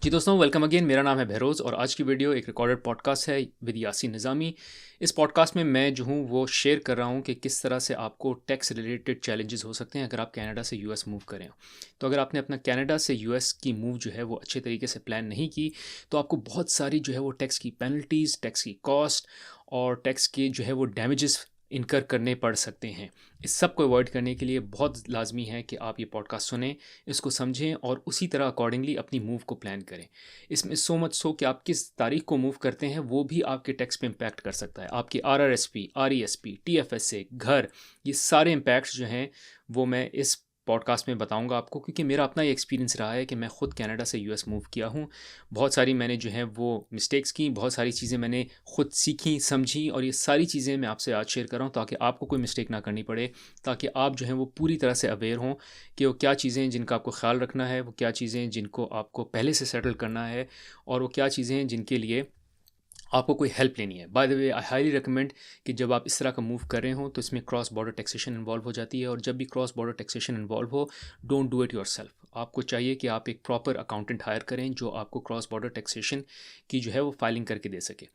जी दोस्तों, welcome again. मेरा नाम है बहरोज़ और आज की वीडियो एक रिकॉर्डेड पॉडकास्ट है विद यासीन निज़ामी। इस पॉडकास्ट में मैं जो हूँ वो शेयर कर रहा हूँ कि किस तरह से आपको टैक्स रिलेटेड चैलेंजेस हो सकते हैं अगर आप कनाडा से यूएस मूव करें। तो अगर आपने अपना कनाडा से यूएस की मूव जो है वो अच्छे तरीके से प्लान नहीं की, तो आपको बहुत सारी जो है वो टैक्स की पेनल्टीज़, टैक्स की कॉस्ट और टैक्स के जो है वो डैमेजेस इनकर करने पड़ सकते हैं। इस सब को अवॉइड करने के लिए बहुत लाजमी है कि आप ये पॉडकास्ट सुनें, इसको समझें और उसी तरह अकॉर्डिंगली अपनी मूव को प्लान करें। इसमें सो मच सो कि आप किस तारीख को मूव करते हैं वो भी आपके टैक्स पे इम्पैक्ट कर सकता है। आपकी आरआरएसपी, आरईएसपी, टीएफएसए, घर, ये सारे इम्पैक्ट्स जो हैं वो मैं इस पॉडकास्ट में बताऊंगा आपको, क्योंकि मेरा अपना ही एक्सपीरियंस रहा है कि मैं खुद कनाडा से यूएस मूव किया हूँ। बहुत सारी मैंने जो है वो मिस्टेक्स की, बहुत सारी चीज़ें मैंने खुद सीखी समझी और ये सारी चीज़ें मैं आपसे आज शेयर कर रहा हूँ ताकि आपको कोई मिस्टेक ना करनी पड़े, ताकि आप जो हैं वो पूरी तरह से अवेयर हों कि वो क्या चीज़ें हैं जिनका आपको ख्याल रखना है, वो क्या चीज़ें हैं जिनको आपको पहले से सेटल करना है और वो क्या चीज़ें हैं जिनके लिए आपको कोई हेल्प लेनी है। Bye the way, I highly recommend कि जब आप इस तरह का मूव कर रहे हो तो इसमें क्रॉस बॉर्डर टैक्सेशन इन्वॉल्व हो जाती है, और जब भी क्रॉस बॉर्डर टैक्सेशन इन्वॉल्व हो, डोंट डू इट योरसेल्फ। आपको चाहिए कि आप एक प्रॉपर अकाउंटेंट हायर करें जो आपको क्रॉस बॉर्डर टैक्सेशन की जो है वो फाइलिंग करके दे सके।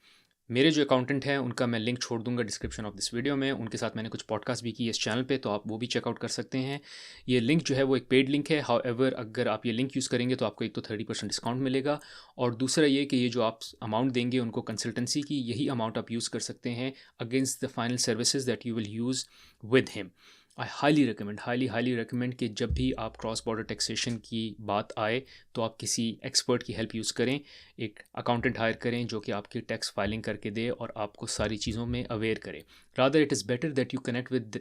मेरे जो अकाउंटेंट हैं उनका मैं लिंक छोड़ दूंगा डिस्क्रिप्शन ऑफ दिस वीडियो में। उनके साथ मैंने कुछ पॉडकास्ट भी की इस चैनल पे, तो आप वो भी चेकआउट कर सकते हैं। ये लिंक जो है वो एक पेड लिंक है, हाउएवर अगर आप ये लिंक यूज़ करेंगे तो आपको एक तो 30% डिस्काउंट मिलेगा, और दूसरा ये कि ये जो आप अमाउंट देंगे उनको कंसल्टेंसी की, यही अमाउंट आप यूज़ कर सकते हैं against the final services that you will use with him. I highly recommend, highly recommend कि जब भी आप क्रॉस बॉर्डर टैक्सेशन की बात आए तो आप किसी एक्सपर्ट की हेल्प यूज़ करें, एक अकाउंटेंट हायर करें जो कि आपकी टैक्स फाइलिंग करके दे और आपको सारी चीज़ों में अवेयर करे। Rather it is better that you connect with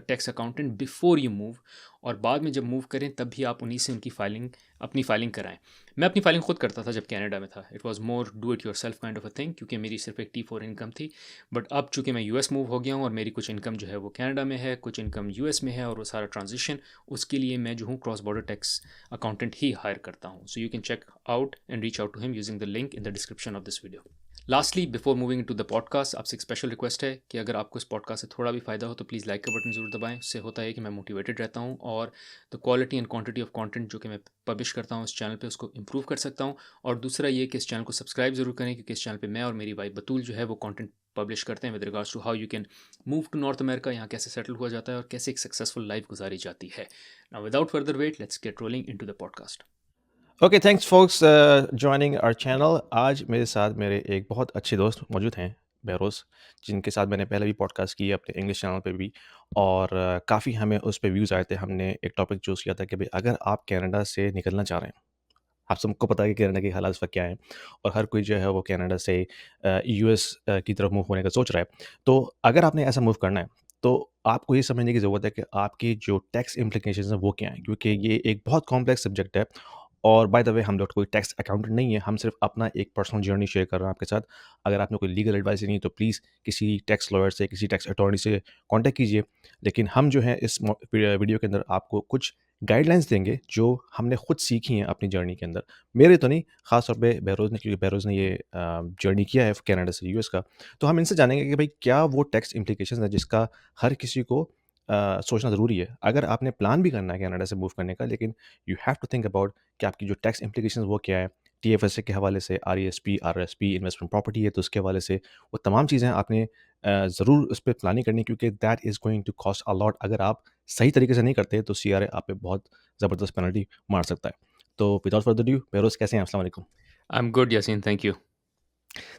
tax accountant before you move, और बाद में जब मूव करें तब भी आप उन्हीं से उनकी फाइलिंग, अपनी फाइलिंग कराएं। मैं अपनी फाइलिंग खुद करता था जब कनाडा में था। It was more do it your self kind of a thing, क्योंकि मेरी सिर्फ एक T4 इनकम थी। बट अब चूंकि मैं यूएस मूव हो गया हूँ और मेरी कुछ इनकम जो है वो कनाडा में है, कुछ इनकम यूएस में है, और वो सारा ट्रांजिशन, उसके लिए मैं जो हूँ क्रॉस बॉर्डर टैक्स अकाउंटेंट ही हायर करता हूँ। So you can check out and reach out to him using the link in the description of this video. Lastly, before moving to the podcast, आपसे एक स्पेशल रिक्वेस्ट है कि अगर आपको इस पॉडकास्ट से थोड़ा भी फ़ायदा हो तो प्लीज़ लाइक का बटन ज़रूर दबाएं। उससे होता है कि मैं मोटिवेटेड रहता हूँ और the quality and quantity of content जो कि मैं पब्लिश करता हूँ इस चैनल पे उसको इंप्रूव कर सकता हूँ। और दूसरा ये कि इस चैनल को सब्सक्राइब ज़रूर करें, क्योंकि इस चैनल पे मैं और मेरी वाइफ बतूल जो है वो कंटेंट पब्लिश करते हैं with regards to how you can move to North America, यहाँ कैसे सेटल हुआ जाता है और कैसे एक सक्सेसफुल लाइफ गुजारी जाती है। Now without further wait, let's get rolling into the podcast. Okay, thanks folks joining our channel. आज मेरे साथ मेरे एक बहुत अच्छे दोस्त मौजूद हैं, बहरोज़, जिनके साथ मैंने पहले भी पॉडकास्ट की है अपने इंग्लिश चैनल पे भी, और काफ़ी हमें उस पे व्यूज़ आए थे। हमने एक टॉपिक चूज़ किया था कि भाई अगर आप कनाडा से निकलना चाह रहे हैं, आप सबको पता है कि कनाडा के हालात इस वक्त क्या हैं, और हर कोई जो है वो कनाडा से यूएस की तरफ मूव होने का सोच रहा है। तो अगर आपने ऐसा मूव करना है, तो आपको ये समझने की ज़रूरत है कि आपकी जो टैक्स इम्प्लीकेशंस हैं वो क्या हैं, क्योंकि ये एक बहुत कॉम्प्लेक्स सब्जेक्ट है। और बाय द वे, हम लोग कोई टैक्स अकाउंटेंट नहीं है, हम सिर्फ अपना एक पर्सनल जर्नी शेयर कर रहे हैं आपके साथ। अगर आपने कोई लीगल एडवाइस लेनी है तो प्लीज़ किसी टैक्स लॉयर से, किसी टैक्स अटॉर्नी से कॉन्टैक्ट कीजिए। लेकिन हम जो है इस वीडियो के अंदर आपको कुछ गाइडलाइंस देंगे जो हमने खुद सीखी हैं अपनी जर्नी के अंदर। मेरे तो नहीं, ख़ास तौर पे बहरोज़ ने, क्योंकि बहरोज़ ने ये जर्नी किया है कनाडा से यूएस का। तो हम इनसे जानेंगे कि भाई क्या वो टैक्स इम्प्लीकेशंस है जिसका हर किसी को सोचना ज़रूरी है। अगर आपने प्लान भी करना है कनाडा से मूव करने का, लेकिन you have to think about कि आपकी जो टैक्स इम्प्लीकेशंस वो क्या है। टीएफएसए के हवाले से, आरईएसपी, आरआरएसपी, इन्वेस्टमेंट प्रॉपर्टी है तो उसके हवाले से वो तमाम चीज़ें आपने ज़रूर उस पे प्लानिंग करनी है, क्योंकि that is going to cost a lot. अगर आप सही तरीके से नहीं करते तो सीआरए आप पे बहुत ज़बरदस्त पेनल्टी मार सकता है। तो विदाउट फर्दर ड्यू, बहरोज़ कैसे हैं आप? अस्सलाम वालेकुम। I am good Yasin, thank you.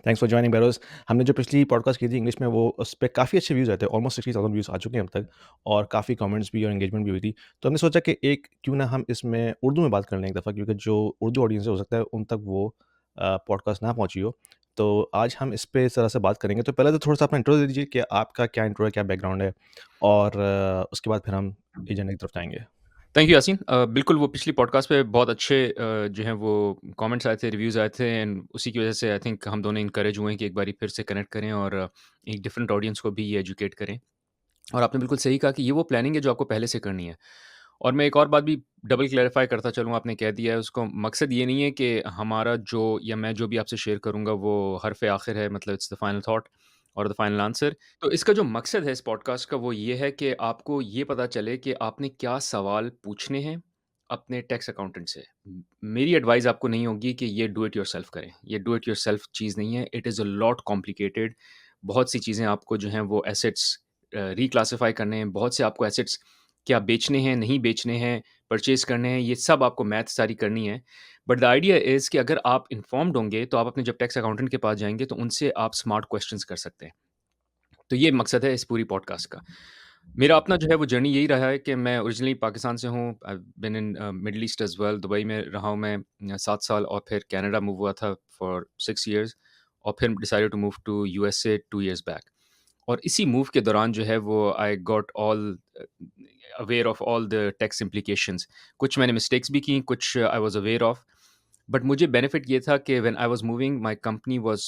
Thanks for joining Behroz. हमने जो पिछली पॉडकास्ट की थी इंग्लिश में, वो उस पे काफ़ी अच्छे व्यूज़ आए थे, ऑलमोस्ट 60,000 व्यूज़ आ चुके हैं अब तक, और काफ़ी कमेंट्स भी और एंगेजमेंट भी हुई थी। तो हमने सोचा कि एक क्यों ना हम इसमें उर्दू में बात कर लें एक दफ़ा, क्योंकि जो उर्दू ऑडियंस है हो सकता है उन तक वो पॉडकास्ट ना पहुँची हो। तो आज हम इस पे इस तरह से बात करेंगे। तो पहले तो थोड़ा-सा अपना इंट्रो दे दीजिए कि आपका क्या इंट्रो है, क्या बैकग्राउंड है, और उसके बाद फिर हम एजेंडे की तरफ जाएँगे। Thank you Yasin. बिल्कुल, वो पिछली पॉडकास्ट पे बहुत अच्छे जो हैं वो कमेंट्स आए थे, रिव्यूज़ आए थे, एंड उसी की वजह से आई थिंक हम दोनों इनकरेज हुए हैं कि एक बारी फिर से कनेक्ट करें और एक डिफरेंट ऑडियंस को भी ये एजुकेट करें। और आपने बिल्कुल सही कहा कि ये वो प्लानिंग है जो आपको पहले से करनी है। और मैं एक और बात भी डबल क्लैरिफ़ाई करता चलूँ, आपने कह दिया है उसको, मकसद ये नहीं है कि हमारा जो या मैं जो भी आपसे शेयर करूँगा वो हरफ़ आखिर है, मतलब इट्स द फाइनल थॉट और द फाइनल आंसर। तो इसका जो मकसद है इस पॉडकास्ट का वो ये है कि आपको ये पता चले कि आपने क्या सवाल पूछने हैं, अपने टैक्स अकाउंटेंट से। मेरी एडवाइस आपको नहीं होगी कि ये डू इट योरसेल्फ करें। ये डू इट योरसेल्फ चीज़ नहीं है, it is a lot complicated. बहुत सी चीज़ें आपको जो हैं वो एसेट्स रिक्लासिफ़ाई करने हैं, बहुत से आपको एसेट्स क्या बेचने हैं, नहीं बेचने हैं, परचेज़ करने हैं, ये सब आपको मैथ सारी करनी है। बट द आइडिया इज़ कि अगर आप इन्फॉर्म्ड होंगे, तो आप अपने जब टैक्स अकाउंटेंट के पास जाएँगे, तो उनसे आप स्मार्ट क्वेश्चन्स कर सकते हैं। तो ये मकसद है इस पूरी पॉडकास्ट का। मेरा अपना जो है वो जर्नी यही रहा है कि मैं ओरिजिनली पाकिस्तान से हूँ। I have been in Middle East as well. Dubai में रहा हूँ मैं 7 साल और फिर कनाडा मूव हुआ था फॉर 6 इयर्स और फिर decided to move to USA 2 years back. और इसी मूव के दौरान जो है वो I got all aware of all the tax implications. कुछ मैंने मिस्टेक्स भी की, कुछ I was aware of. But मुझे बेनिफिट ये था कि when I was moving my company was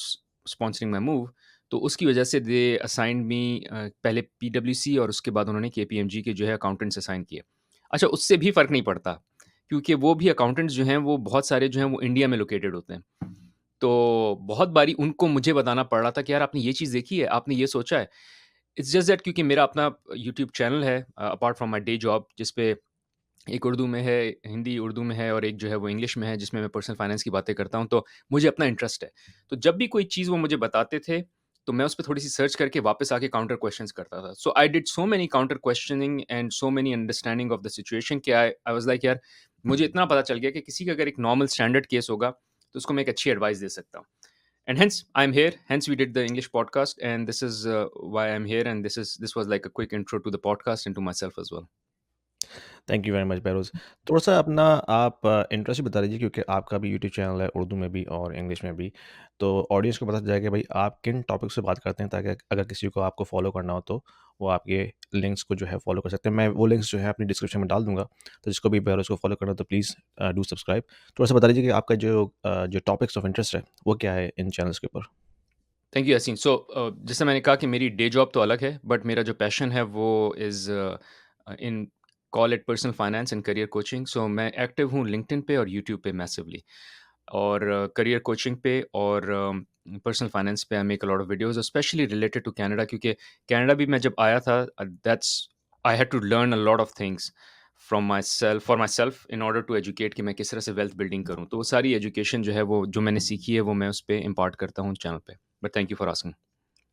sponsoring my move, तो उसकी वजह से दे असाइन्ड मी पहले पीडब्ल्यूसी और उसके बाद उन्होंने केपीएमजी के जो है अकाउंटेंट्स असाइन किए। अच्छा, उससे भी फ़र्क नहीं पड़ता, क्योंकि वो भी अकाउंटेंट्स जो हैं वो बहुत सारे जो हैं वो इंडिया में लोकेटेड होते हैं। तो बहुत बारी उनको मुझे बताना पड़ रहा था कि यार आपने ये चीज़ देखी है, आपने ये सोचा है? इट्स जस्ट दैट क्योंकि मेरा अपना यूट्यूब चैनल है apart from my day job, जिस पे एक उर्दू में है, हिंदी उर्दू में है और एक जो है वो इंग्लिश में है, जिसमें मैं पर्सनल फाइनेंस की बातें करता हूँ, तो मुझे अपना इंटरेस्ट है। तो जब भी कोई चीज़ वो मुझे बताते थे, तो मैं उस पे थोड़ी-सी सर्च करके वापस आके काउंटर क्वेश्चन्स करता था। So I did so many counter questioning and so many understanding of the situation कि आई आई वाज़ लाइक यार, मुझे इतना पता चल गया कि किसी का अगर एक नॉर्मल स्टैंडर्ड केस होगा, तो उसको मैं एक अच्छी एडवाइस दे सकता हूँ। And hence I'm here, hence we did the English podcast, and this is why I'm here, and this was like a quick intro to the podcast and to myself as well. Thank you very much Behroz. थोड़ा-सा अपना आप interest भी बता दीजिए क्योंकि आपका भी YouTube channel है उर्दू में भी और इंग्लिश में भी। तो ऑडियंस को पता चल जाए कि भाई आप किन टॉपिक से बात करते हैं ताकि अगर किसी को आपको फ़ॉलो करना हो तो वो आपके लिंक्स को जो है फ़ॉलो कर सकते हैं। मैं वो लिंक्स जो है अपनी डिस्क्रिप्शन में डाल दूँगा। तो जिसको भी बहरोज़ को फ़ॉलो करना हो तो प्लीज़ डू सब्सक्राइब। थोड़ा-सा बता दीजिए कि आपका जो टॉपिक्स ऑफ इंटरेस्ट है वो क्या है इन चैनल्स के ऊपर? Thank you Yasin. सो जैसे मैंने कहा कि मेरी डे जॉब तो अलग है, बट मेरा जो पैशन है वो is in call it personal finance and career coaching. So मैं एक्टिव हूँ लिंक्डइन पे और यूट्यूब पे मैसिवली, और करियर कोचिंग पे और पर्सनल फाइनेंस पे I make a lot of videos, specially related to Canada, क्योंकि कनाडा भी मैं जब आया था, that's I had to learn a lot of things from myself for myself in order to educate कि मैं किस तरह से वेल्थ बिल्डिंग करूँ। तो वो सारी एजुकेशन जो है वो जो मैंने सीखी है वो मैं उस पर इम्पार्ट करता हूँ चैनल पे। But thank you for asking.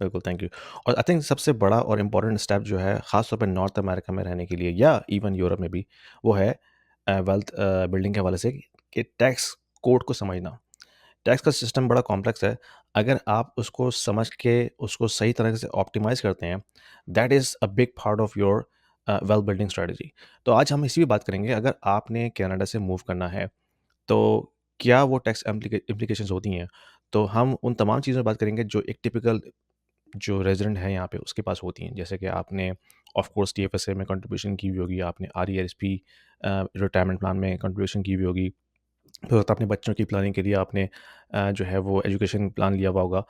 बिल्कुल, थैंक यू। और आई थिंक सबसे बड़ा और इम्पोर्टेंट स्टेप जो है, ख़ास तौर पे नॉर्थ अमेरिका में रहने के लिए या इवन यूरोप में भी, वो है वेल्थ बिल्डिंग के हवाले से कि टैक्स कोड को समझना। टैक्स का सिस्टम बड़ा कॉम्प्लेक्स है। अगर आप उसको समझ के उसको सही तरह से ऑप्टिमाइज़ करते हैं, that is a big part of your wealth building strategy. तो आज हम इसी पे बात करेंगे, अगर आपने कनाडा से मूव करना है, तो क्या वो टैक्स इम्प्लीकेशंस होती हैं? तो हम उन तमाम चीज़ों में बात करेंगे जो एक टिपिकल जो रेज़िडेंट है यहाँ पे उसके पास होती हैं। जैसे कि आपने ऑफ कोर्स टीएफएसए में कंट्रीब्यूशन की हुई होगी, आपने आरईआरएसपी रिटायरमेंट प्लान में कंट्रीब्यूशन की हुई होगी। फिर होता है अपने बच्चों की प्लानिंग के लिए आपने जो है वो एजुकेशन प्लान लिया हुआ होगा।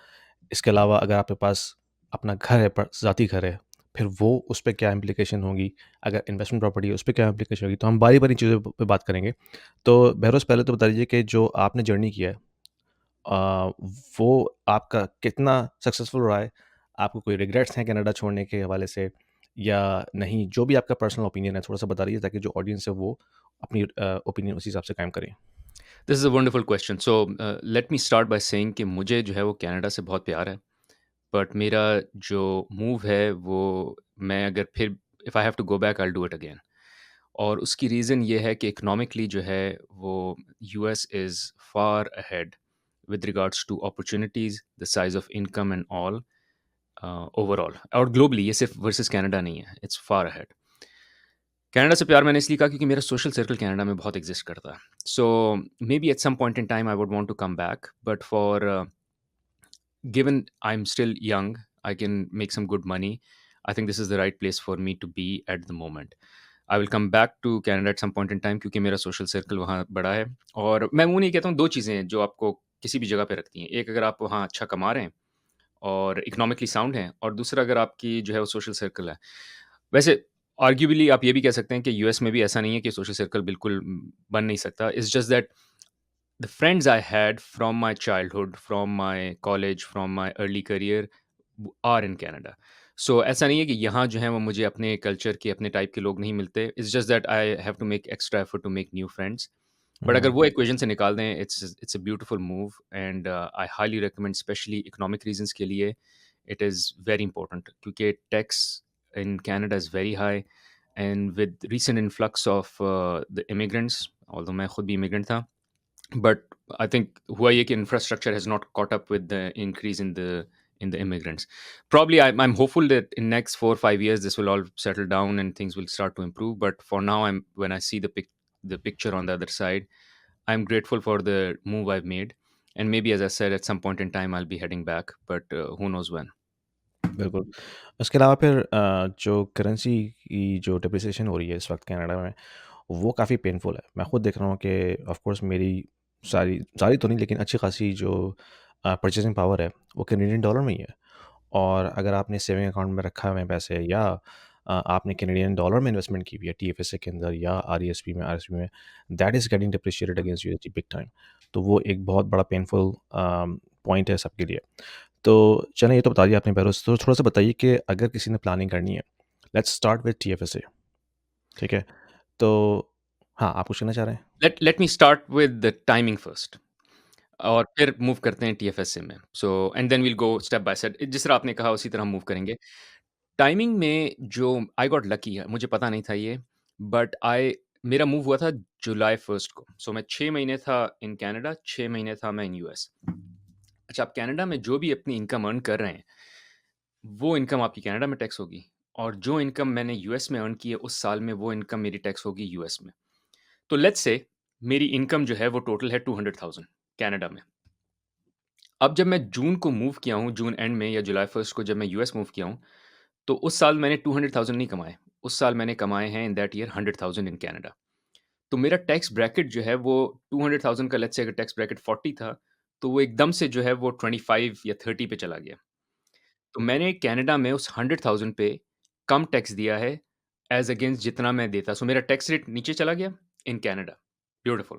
इसके अलावा अगर आपके पास अपना घर है, प ज़ाती घर है, फिर वो उस पे क्या इम्प्लीकेशन होगी? अगर इन्वेस्टमेंट प्रॉपर्टी है, उस पे क्या इम्प्लीकेशन होगी? तो हम बारी-बारी चीज़ों पे बात करेंगे। तो बहरोज़ पहले तो बता दीजिए कि जो आपने जर्नी किया है वो आपका कितना सक्सेसफुल रहा है? आपको कोई रिग्रेट्स हैं कनाडा छोड़ने के हवाले से या नहीं? जो भी आपका पर्सनल ओपिनियन है थोड़ा-सा बता दीजिए ताकि जो ऑडियंस है वो अपनी ओपिनियन उसी हिसाब से कायम करें। This is a wonderful question. So let me start by saying कि मुझे जो है वो कनाडा से बहुत प्यार है। बट मेरा जो मूव है वो, मैं अगर फिर if I have to go back I will do it again. और उसकी रीज़न ये है कि इकोनॉमिकली जो है वो US is far ahead with regards to opportunities, the size of income and all, overall और ग्लोबली, ये सिर्फ वर्सेस कनाडा नहीं है, इट्स फार अहेड। कनाडा से प्यार मैंने इसलिए कहा क्योंकि मेरा सोशल सर्कल कनाडा में बहुत एग्जिस्ट करता है। So maybe at some point in time I would want to come back, but for given I'm still young, I can make some good money. I think this is the right place for me to be at the moment. I will come back to Canada at some point in time क्योंकि मेरा social circle वहाँ बड़ा है। और मैं वो नहीं कहता हूँ, 2 चीज़ें हैं जो आपको किसी भी जगह पे रखती हैं। एक, अगर आप वहाँ अच्छा कमा रहे हैं और इकोनॉमिकली साउंड हैं, और दूसरा, अगर आपकी जो है वो सोशल सर्कल है। वैसे आर्ग्यूबली आप ये भी कह सकते हैं कि यूएस में भी ऐसा नहीं है कि सोशल सर्कल बिल्कुल बन नहीं सकता। It's just that the friends I had from my childhood, from my college, from my early career are in Canada. सो ऐसा नहीं है कि यहाँ जो है वो मुझे अपने कल्चर के, अपने टाइप के लोग नहीं मिलते। It's just that I have to make extra effort to make new friends. But अगर हुँ, वो इक्वेशन से निकाल दें, it's a beautiful move and I highly recommend, specially economic reasons के लिए इट इज़ वेरी इंपॉर्टेंट, क्योंकि tax in Canada is very high and with recent influx of the immigrants, although मैं खुद भी इमिग्रेंट था, but I think हुआ ये कि infrastructure has not caught up with the increase in the immigrants. Probably I'm hopeful that in next 4 or 5 years this will all settle down and things will start to improve. But for now, when I see the picture on the other side, I'm grateful for the move I've made. And maybe, as I said, at some point in time I'll be heading back, but who knows when. बिल्कुल। उसके अलावा फिर जो currency की जो depreciation हो रही है इस वक़्त कनाडा में, वो काफ़ी पेनफुल है। मैं खुद देख रहा हूँ कि ऑफ़ कोर्स मेरी सारी सारी तो नहीं, लेकिन अच्छी खासी जो परचेज़िंग पावर है, वो कैनेडियन डॉलर में ही है। और अगर आपने सेविंग अकाउंट में रखा हुए हैं पैसे, या आपने कैनेडियन डॉलर में इन्वेस्टमेंट की हुई है टीएफएसए के अंदर या आरईएसपी में, that is getting depreciated against USD big time. तो वो एक बहुत बड़ा पेनफुल पॉइंट है सबके लिए। तो चलें, ये तो बता दिया आपने बेरोज़, तो थोड़ा-सा बताइए कि अगर किसी ने प्लानिंग करनी है, लेट्स स्टार्ट विद टीएफएसए, ठीक है? तो हाँ, आप कुछ कहना चाह रहे हैं? Let me start with the timing first. और फिर मूव करते हैं टीएफएसए में। So and then we'll go step by step, जिस तरह आपने कहा उसी तरह मूव करेंगे। टाइमिंग में जो आई गॉट लकी है, मुझे पता नहीं था ये, बट आई मेरा मूव हुआ था जुलाई 1 को। सो मैं 6 महीने था इन कनाडा, 6 महीने था मैं इन यूएस। अच्छा, आप कनाडा में जो भी अपनी इनकम अर्न कर रहे हैं, वो इनकम आपकी कनाडा में टैक्स होगी, और जो इनकम मैंने यूएस में अर्न की है उस साल में, वो इनकम मेरी टैक्स होगी यूएस में। तो लेट्स से मेरी इनकम जो है वो टोटल है 200,000 कनाडा में। अब जब मैं जून को मूव किया हूँ, जून एंड में या जुलाई 1 को जब मैं यूएस मूव किया हूँ, तो उस साल मैंने 200,000 नहीं कमाए। उस साल मैंने कमाए हैं in that year 100,000 in Canada. तो मेरा टैक्स ब्रैकेट जो है वो 200,000 का, लेट्स से अगर टैक्स ब्रैकेट 40 था, तो वो एकदम से जो है वो 25 या 30 पे चला गया। तो मैंने कनाडा में उस 100,000 पे कम टैक्स दिया है एज़ अगेंस्ट जितना मैं देता। सो मेरा टैक्स रेट नीचे चला गया इन कनाडा। ब्यूटीफुल।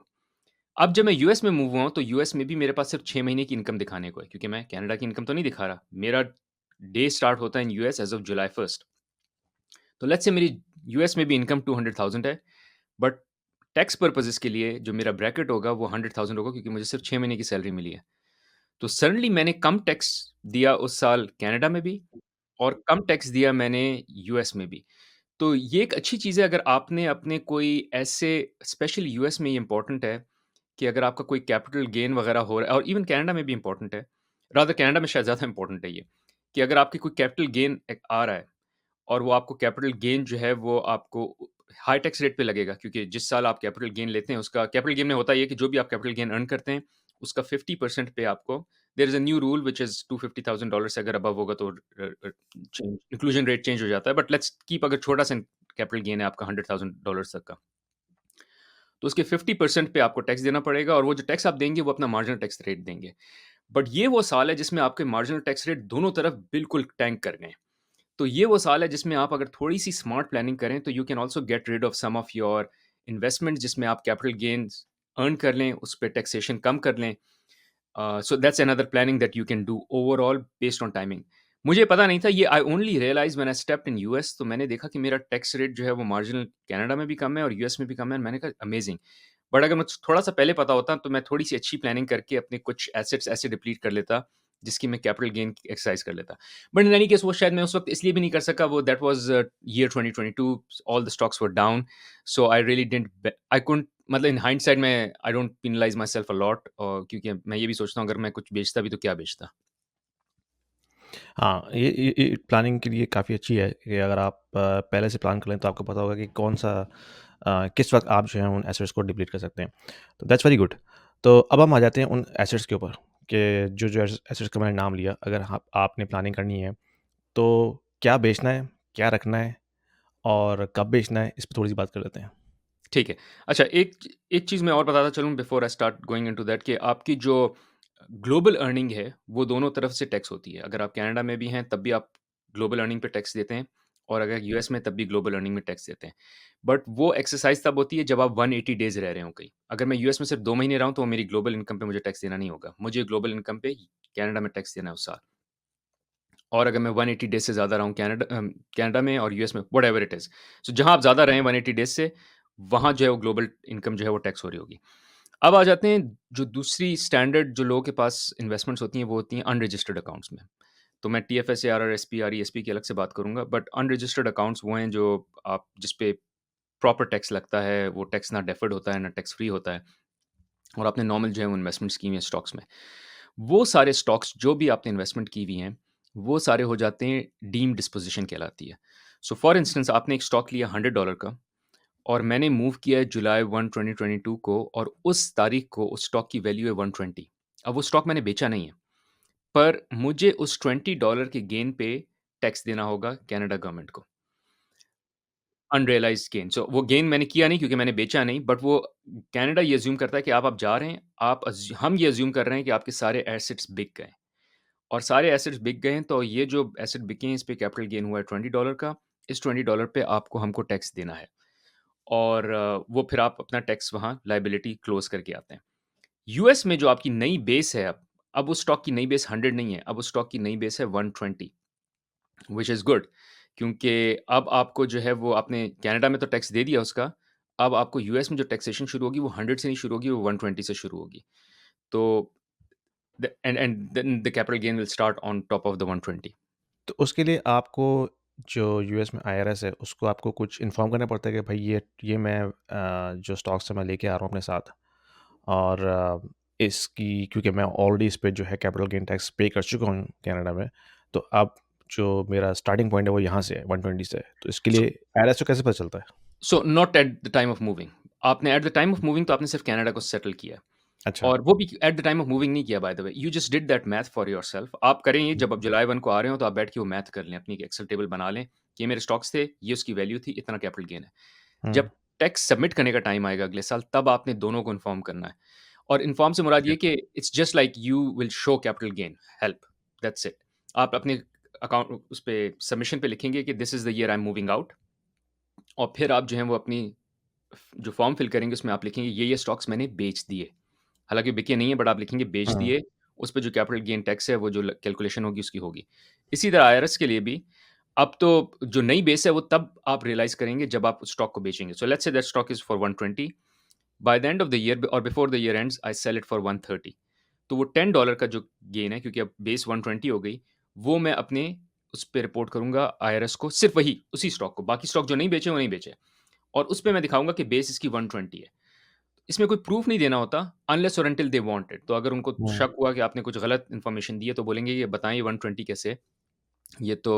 अब जब मैं यूएस में मूव हुआ हूँ, तो यूएस में भी मेरे पास सिर्फ़ 6 महीने की इनकम दिखाने को है, क्योंकि मैं कनाडा की इनकम तो नहीं दिखा रहा। मेरा डे स्टार्ट होता है in US as of July 1। तो लेट्स से मेरी यूएस में भी इनकम 200,000 है, बट टैक्स पर्पसेज़ के लिए जो मेरा ब्रैकेट होगा वो 100,000 होगा, क्योंकि मुझे सिर्फ़ 6 महीने की सैलरी मिली है। तो सडनली मैंने कम टैक्स दिया उस साल कनाडा में भी, और कम टैक्स दिया मैंने यूएस में भी। तो ये एक अच्छी चीज़ है, अगर आपने अपने कोई ऐसे, स्पेशली यूएस में ये इम्पोर्टेंट है कि अगर आपका कोई कैपिटल गेन वगैरह हो रहा है, और इवन कनाडा में भी इम्पोर्टेंट है, रादर कनाडा में शायद ज़्यादा इम्पोर्टेंट है ये, कि अगर आपकी कोई कैपिटल गेन आ रहा है, और वो आपको कैपिटल गेन जो है वो आपको हाई टैक्स रेट पे लगेगा, क्योंकि जिस साल आप कैपिटल गेन लेते हैं, उसका कैपिटल गेन में होता ये है कि जो भी आप कैपिटल गेन अर्न करते हैं, उसका 50% पे आपको, there is a new rule which is $250,000 से अगर अबव होगा तो चेंज, इंक्लूजन रेट चेंज हो जाता है, बट लेट्स कीप, अगर छोटा-सा कैपिटल गेन है आपका $100,000 तक का, तो उसके 50% पे आपको टैक्स देना पड़ेगा, और वो जो टैक्स आप देंगे वो अपना मार्जिनल टैक्स रेट देंगे। बट ये वो साल है जिसमें आपके मार्जिनल टैक्स रेट दोनों तरफ बिल्कुल टैंक कर गए। तो ये वो साल है जिसमें आप अगर थोड़ी-सी स्मार्ट प्लानिंग करें, तो you can also get rid of some of your investment, जिसमें आप कैपिटल गेन्स अर्न कर लें, उस पे टैक्सेशन कम कर लें। So that's another planning that you can do overall based on timing. मुझे पता नहीं था ये, I only realise when I stepped in US, तो मैंने देखा कि मेरा टैक्स रेट जो है वो मार्जिनल कनाडा में भी कम है और यूएस में भी कम है, मैंने कहा अमेजिंग। बट अगर मुझे थोड़ा-सा पहले पता होता, तो मैं थोड़ी-सी अच्छी प्लानिंग करके अपने कुछ एसेट्स ऐसे डिप्लीट कर लेता, जिसकी मैं कैपिटल गेन की एक्सरसाइज़ कर लेता। बट इन एनी केस वो शायद मैं उस वक़्त इसलिए भी नहीं कर सका, वो that was year 2022, all the stocks were down, so I really didn't I couldn't, मतलब इन हाइंडसाइट मैं I don't penalize myself a lot, और क्योंकि मैं ये भी सोचता हूँ अगर मैं कुछ बेचता भी तो क्या बेचता? हाँ, ये प्लानिंग के लिए काफ़ी अच्छी है कि अगर आप पहले से प्लान कर लें, तो आपको पता होगा कि कौन-सा किस वक़्त आप जो है उन एसेट्स को डिप्लीट कर सकते हैं। तो दैट्स वेरी गुड। तो अब हम आ जाते हैं उन एसेट्स के ऊपर, कि जो एसेट्स का मैंने नाम लिया, अगर आप आपने प्लानिंग करनी है, तो क्या बेचना है, क्या रखना है और कब बेचना है, इस पे थोड़ी-सी बात कर लेते हैं। ठीक है। अच्छा, एक एक चीज़ मैं और बताता चलूँ before I start going into that, कि आपकी जो ग्लोबल अर्निंग है, वो दोनों तरफ से टैक्स होती है। अगर आप कनाडा में भी हैं, तब भी आप ग्लोबल अर्निंग पे टैक्स देते हैं, और अगर यूएस में, तब भी ग्लोबल अर्निंग में टैक्स देते हैं। बट वो एक्सरसाइज़ तब होती है जब आप 180 डेज़ रह रहे हों कहीं। अगर मैं यूएस में सिर्फ 2 महीने रहा हूँ, तो वो मेरी ग्लोबल इनकम पे मुझे टैक्स देना नहीं होगा। मुझे ग्लोबल इनकम पे कनाडा में टैक्स देना है उस साल। और अगर मैं 180 डेज से ज़्यादा रहा हूँ कनाडा में और यूएस में, व्हाटएवर इट इज़। सो जहाँ आप ज़्यादा रहें 180 डेज से, वहाँ जो है वो ग्लोबल इनकम जो है वो टैक्स हो रही होगी। अब आ जाते हैं जो दूसरी स्टैंडर्ड जो लोगों के पास इन्वेस्टमेंट्स होती हैं, वो होती हैं अनरजिस्टर्ड अकाउंट्स में। तो मैं टीएफएस, आरआरएसपी, आरईएसपी की अलग से बात करूँगा, बट अनरजिस्टर्ड अकाउंट्स वो हैं जो आप जिस पे प्रॉपर टैक्स लगता है, वो टैक्स ना डेफर्ड होता है, ना टैक्स फ्री होता है, और आपने नॉर्मल जो है वो इन्वेस्टमेंट्स की हुई हैं स्टॉक्स में। वो सारे स्टॉक्स जो भी आपने इन्वेस्टमेंट की हुई हैं, वो सारे हो जाते हैं डीम्ड डिस्पोज़िशन कहलाती है। सो फॉर इंस्टेंस आपने एक स्टॉक लिया $100 का और मैंने मूव किया है जुलाई 1, 2022 को, और उस तारीख को उस स्टॉक की वैल्यू है 120। अब वो स्टॉक मैंने बेचा नहीं है, पर मुझे उस $20 के गेन पे टैक्स देना होगा कनाडा गवर्नमेंट को। अनरियलाइज़्ड गेन। सो वो गेन मैंने किया नहीं क्योंकि मैंने बेचा नहीं, बट वो कनाडा ये अज़्यूम करता है कि आप जा रहे हैं, हम ये अज़्यूम कर रहे हैं कि आपके सारे एसेट्स बिक गए, और सारे एसेट्स बिक गए हैं, तो ये जो एसेट बिके हैं, इस पे कैपिटल गेन हुआ है $20 का। इस $20 पे आपको हमको टैक्स देना है, और वो फिर आप अपना टैक्स वहाँ लायबिलिटी क्लोज़ करके आते हैं। यूएस में जो आपकी नई बेस है अब उस स्टॉक की नई बेस 100 नहीं है, अब उस स्टॉक की नई बेस है 120, व्हिच इज़ गुड, क्योंकि अब आपको जो है वो आपने कनाडा में तो टैक्स दे दिया उसका, अब आपको यूएस में जो टैक्सेशन शुरू होगी वो 100 से नहीं शुरू होगी, वो 120 से शुरू होगी। तो and then the capital gain will start on top of the 120। तो उसके लिए आपको जो यूएस में आईआरएस है, उसको आपको कुछ इन्फॉर्म करना पड़ता है कि भाई ये मैं जो स्टॉक्स है मैं लेके आ रहा हूँ अपने साथ, और इसकी क्योंकि मैं ऑलरेडी इस पे जो है कैपिटल गेन टैक्स पे कर चुका हूँ कनाडा में, तो अब जो मेरा स्टार्टिंग पॉइंट है वो यहाँ से है 120 से, तो इसके लिए आईआरएस को कैसे पता चलता है? So not at the time of moving. आपने at the time of moving तो आपने सिर्फ कनाडा को सेटल किया है, अच्छा। और वो भी eight the time of moving नहीं किया, bye the way. You just did that math for yourself. आप करें ये, जब आप जुलाई 1 को आ रहे हो तो आप बैठ के वो मैथ कर लें, अपनी एक एक्सेल टेबल बना लें कि ये मेरे स्टॉक्स थे, ये उसकी वैल्यू थी, इतना कैपिटल गेन है। हुँ, जब टैक्स सबमिट करने का टाइम आएगा अगले साल, तब आपने दोनों को इन्फॉर्म करना है। और इन्फॉर्म से मुराद ठीक ये है। कि it's just like you will show capital gain, help, that's it. आप अपने अकाउंट उस पे सबमिशन पे लिखेंगे कि this is the year I am moving out, और फिर आप जो है वो अपनी जो फॉर्म फिल करेंगे उसमें आप लिखेंगे ये स्टॉक्स मैंने बेच दिए। हालाँकि बिके नहीं है, बट आप लिखेंगे बेच हुँ, दिए, उस पे जो कैपिटल गेन टैक्स है वो जो ल कैलकुलेशन होगी उसकी होगी। इसी तरह आईआरएस के लिए भी अब तो जो नई बेस है वो तब आप रियलाइज़ करेंगे जब आप उस स्टॉक को बेचेंगे। So let's say that stock is for 120, by the end of the year और before the year ends I sell it for 130। तो वो $10 का जो गेन है, क्योंकि अब बेस 120 हो गई, वो मैं अपने उस पे रिपोर्ट करूँगा आईआरएस को, सिर्फ़ वही, उसी स्टॉक को। बाकी स्टॉक जो नहीं बेचे, वो नहीं बेचे, और उस पे मैं दिखाऊँगा कि बेस इसकी 120 है। इसमें कोई प्रूफ नहीं देना होता, अनलेस और अंटिल दे वांट इट। तो अगर उनको हुँ। शक हुआ कि आपने कुछ गलत इन्फॉर्मेशन दी है, तो बोलेंगे ये बताएँ, ये 120 कैसे? ये तो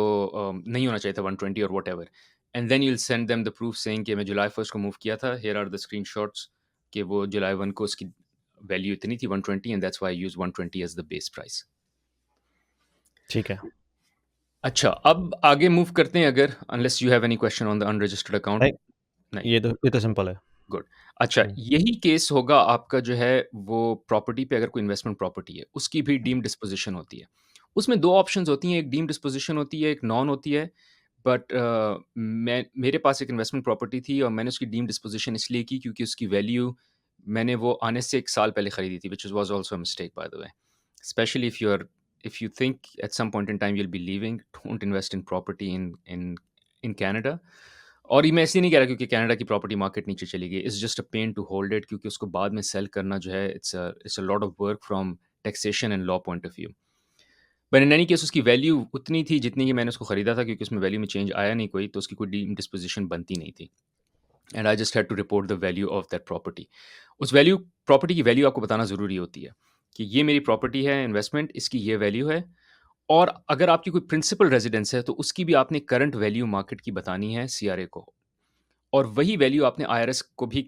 नहीं होना चाहिए था 120 और whatever. And then you will send them the proof saying कि मैं जुलाई 1 को मूव किया था, हियर आर द स्क्रीनशॉट्स कि वो जुलाई 1 को उसकी वैल्यू इतनी थी 120, and that's why I used 120 as the base price. ठीक है। अच्छा, अब आगे मूव करते हैं, अगर unless you have any question on the unregistered account? नहीं, नहीं। ये तो सिंपल है। गुड। अच्छा, हुँ, यही केस होगा आपका जो है वो प्रॉपर्टी पे, अगर कोई इन्वेस्टमेंट प्रॉपर्टी है, उसकी भी हुँ, डीम्ड डिस्पोज़िशन होती है। उसमें 2 ऑप्शंस होती हैं, एक डीम्ड डिस्पोज़िशन होती है, एक नॉन होती है। बट मेरे पास एक इन्वेस्टमेंट प्रॉपर्टी थी और मैंने उसकी डीम्ड डिस्पोज़िशन इसलिए की क्योंकि उसकी वैल्यू मैंने वो आने से 1 साल पहले खरीदी थी, which was also a mistake by the way. Specially if you think at some point in time you will be leaving, don't invest in property in Canada. और ये मैं इसलिए नहीं कह रहा क्योंकि कनाडा की प्रॉपर्टी मार्केट नीचे चली गई। It's just a pain to hold it, क्योंकि उसको बाद में सेल करना जो है it's a lot of work from taxation and law point of view. But in any case उसकी वैल्यू उतनी थी जितनी कि मैंने उसको खरीदा था, क्योंकि उसमें वैल्यू में चेंज आया नहीं कोई, तो उसकी कोई डीम डिस्पोजिशन बनती नहीं थी। And I just had to report the value of that property. उस वैल्यू प्रॉपर्टी की वैल्यू आपको बताना ज़रूरी होती है कि ये मेरी प्रॉपर्टी है, इन्वेस्टमेंट, इसकी ये वैल्यू है। और अगर आपकी कोई प्रिंसिपल रेजिडेंस है तो उसकी भी आपने करंट वैल्यू मार्केट की बतानी है सीआरए को। और वही वैल्यू आपने आईआरएस को भी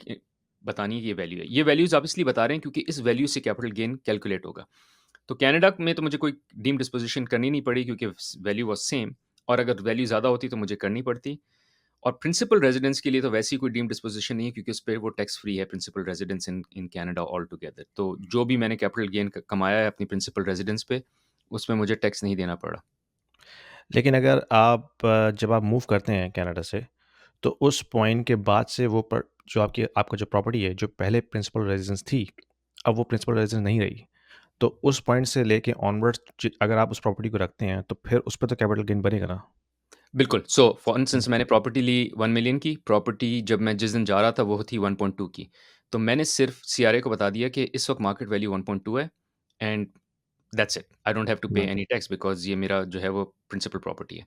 बतानी है कि ये वैल्यू है। ये वैल्यूज़ आप इसलिए बता रहे हैं क्योंकि इस वैल्यू से कैपिटल गेन कैलकुलेट होगा। तो कनाडा में तो मुझे कोई डीम डिस्पोज़िशन करनी नहीं पड़ी क्योंकि वैल्यू वाज़ सेम, और अगर वैल्यू ज़्यादा होती तो मुझे करनी पड़ती। और प्रिंसिपल रेज़िडेंस के लिए तो वैसे ही कोई डीम डिस्पोज़िशन नहीं है क्योंकि उस पे वो टैक्स फ्री है, principal residence in in Canada altogether. तो जो भी मैंने कैपिटल गेन क कमाया है अपनी प्रिंसिपल रेज़िडेंस पे, उसमें मुझे टैक्स नहीं देना पड़ा। लेकिन अगर आप जब आप मूव करते हैं कनाडा से, तो उस पॉइंट के बाद से वो जो आपका जो प्रॉपर्टी है, जो पहले प्रिंसिपल रेज़िडेंस थी, अब वो प्रिंसिपल रेज़िडेंस नहीं रही। तो उस पॉइंट से लेके ऑनवर्ड्स अगर आप उस प्रॉपर्टी को रखते हैं तो फिर उस पे तो कैपिटल गेन बनेगा ना? बिल्कुल। सो फॉर इंस्टेंस मैंने प्रॉपर्टी ली 1 मिलियन की, प्रॉपर्टी जब मैं जिस दिन जा रहा था वो थी 1.2 की। तो मैंने सिर्फ़ सीआरए को बता दिया कि इस वक़्त मार्केट वैल्यू 1.2 है and that's it. I don't have to pay hmm, any tax because ये मेरा जो है वो प्रिंसिपल प्रॉपर्टी है।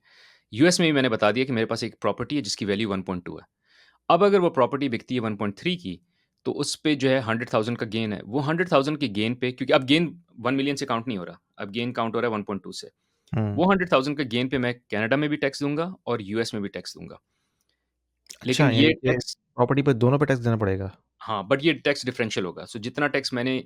यूएस में भी मैंने बता दिया कि मेरे पास एक प्रॉपर्टी है जिसकी वैल्यू 1.2 है। अब अगर वो प्रॉपर्टी बिकती है 1.3 की, तो उस पे जो है 100,000 का गेन है। वो 100,000 के गेन पे क्योंकि अब गेन 1 मिलियन से काउंट नहीं हो रहा, अब गेन काउंट हो रहा है 1.2 से। हुँ। वो 100,000 के गेन पे मैं कनाडा में भी टैक्स दूँगा और यूएस में भी टैक्स दूँगा। अच्छा, लेकिन ये यानी कि टैक्स प्रॉपर्टी पे दोनों पे टैक्स देना पड़ेगा? हाँ, बट ये टैक्स डिफरेंशियल होगा। सो जितना टैक्स मैंने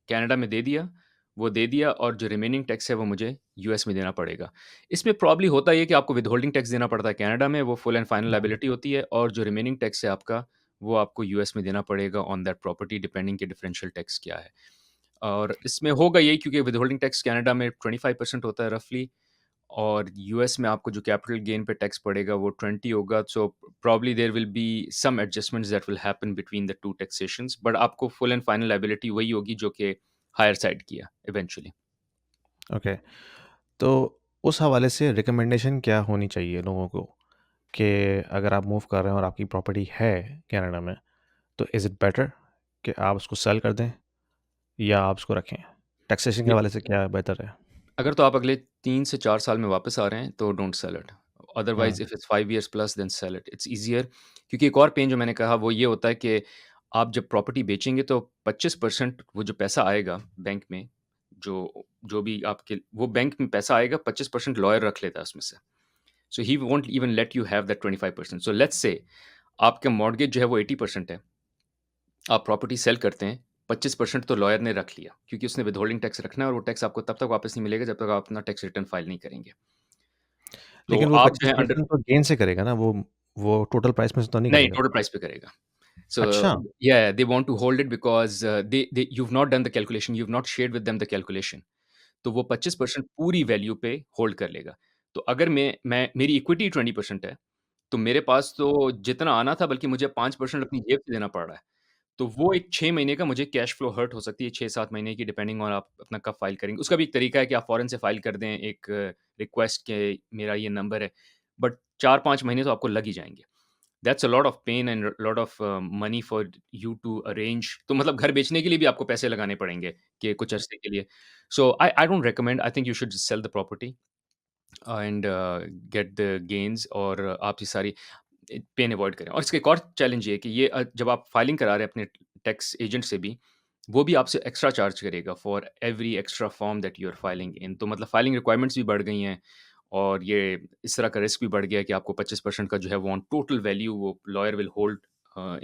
कनाडा में दे दिया, वो दे दिया और जो रिमेनिंग टैक्स है वो मुझे यूएस में देना पड़ेगा। इसमें प्रॉब्ली होता ये है कि आपको विथहोल्डिंग टैक्स देना पड़ता है कनाडा में, वो full and final hmm, liability होती है और जो रिमेनिंग टैक्स है आपका, वो आपको यूएस में देना पड़ेगा ऑन दैट प्रॉपर्टी डिपेंडिंग कि डिफरेंशियल टैक्स क्या है। और इसमें होगा यही क्योंकि विथहोल्डिंग टैक्स कनाडा में 25% होता है रफली और यूएस में आपको जो कैपिटल गेन पे टैक्स पड़ेगा वो 20 होगा so probably there will be some adjustments that will happen between the two taxations but आपको फुल एंड फाइनल लायबिलिटी वही होगी जो कि हायर साइड की है इवेंचुअली। ओके। तो उस हवाले से रिकमेंडेशन क्या होनी चाहिए लोगों को कि अगर आप मूव कर रहे हैं और आपकी प्रॉपर्टी है कनाडा में, तो इज़ इट बेटर कि आप उसको सेल कर दें या आप उसको रखें? टैक्सेशन के हवाले से क्या बेहतर है? अगर तो आप अगले 3 से 4 साल में वापस आ रहे हैं तो don't sell it. Hmm, otherwise if it's 5 years plus then sell it, it's easier क्योंकि एक और पेन जो मैंने कहा वो ये होता है कि आप जब प्रॉपर्टी बेचेंगे तो 25% वो जो पैसा आएगा बैंक में, जो जो भी आपके वो बैंक में पैसा आएगा 25% लॉयर रख लेता है उसमें से। So he won't even let you have that 25%। So let's say आपका मॉर्टगेज जो है वो 80% है, आप प्रॉपर्टी सेल करते हैं, 25% तो लॉयर ने रख लिया क्योंकि उसने विथहोल्डिंग टैक्स रखना है और वो टैक्स आपको तब तक वापस नहीं मिलेगा जब तक आप अपना टैक्स रिटर्न फाइल नहीं करेंगे। तो लेकिन वो आप जो है अंडर 25% तो गेन से करेगा ना, वो टोटल प्राइस में से तो नहीं नहीं, करेगा? टोटल प्राइस पे करेगा। So अच्छा, yeah, they want to hold it because they you've not done the calculation, you've not shared with them the calculation. तो वो 25% पूरी वैल्यू पे होल्ड कर लेगा। तो अगर मैं मेरी इक्विटी 20% है, तो मेरे पास तो जितना आना था बल्कि मुझे 5% अपनी जेब से देना पड़ रहा है। तो वो एक 6 महीने का मुझे कैश फ्लो हर्ट हो सकती है, 6-7 महीने की डिपेंडिंग ऑन आप अपना कब फाइल करेंगे। उसका भी एक तरीका है कि आप फ़ौरन से फाइल कर दें एक रिक्वेस्ट के मेरा ये नंबर है, बट 4-5 महीने तो आपको लग ही जाएँगे। That's a lot of pain and lot of money for you to arrange तो मतलब घर बेचने के लिए भी आपको पैसे लगाने पड़ेंगे कि कुछ अरसे के लिए। So I don't recommend I think you should sell the property and get the gains और आप ये सारी पेन अवॉइड करें। और इसका एक और चैलेंज ये है कि ये जब आप फाइलिंग करा रहे हैं अपने टैक्स एजेंट से भी, वो भी आपसे एक्स्ट्रा चार्ज करेगा for every extra form that you are filing in. तो मतलब फाइलिंग रिक्वायरमेंट्स भी बढ़ गई हैं और ये इस तरह का रिस्क भी बढ़ गया है कि आपको 25% का जो है वो ऑन टोटल वैल्यू वो lawyer will hold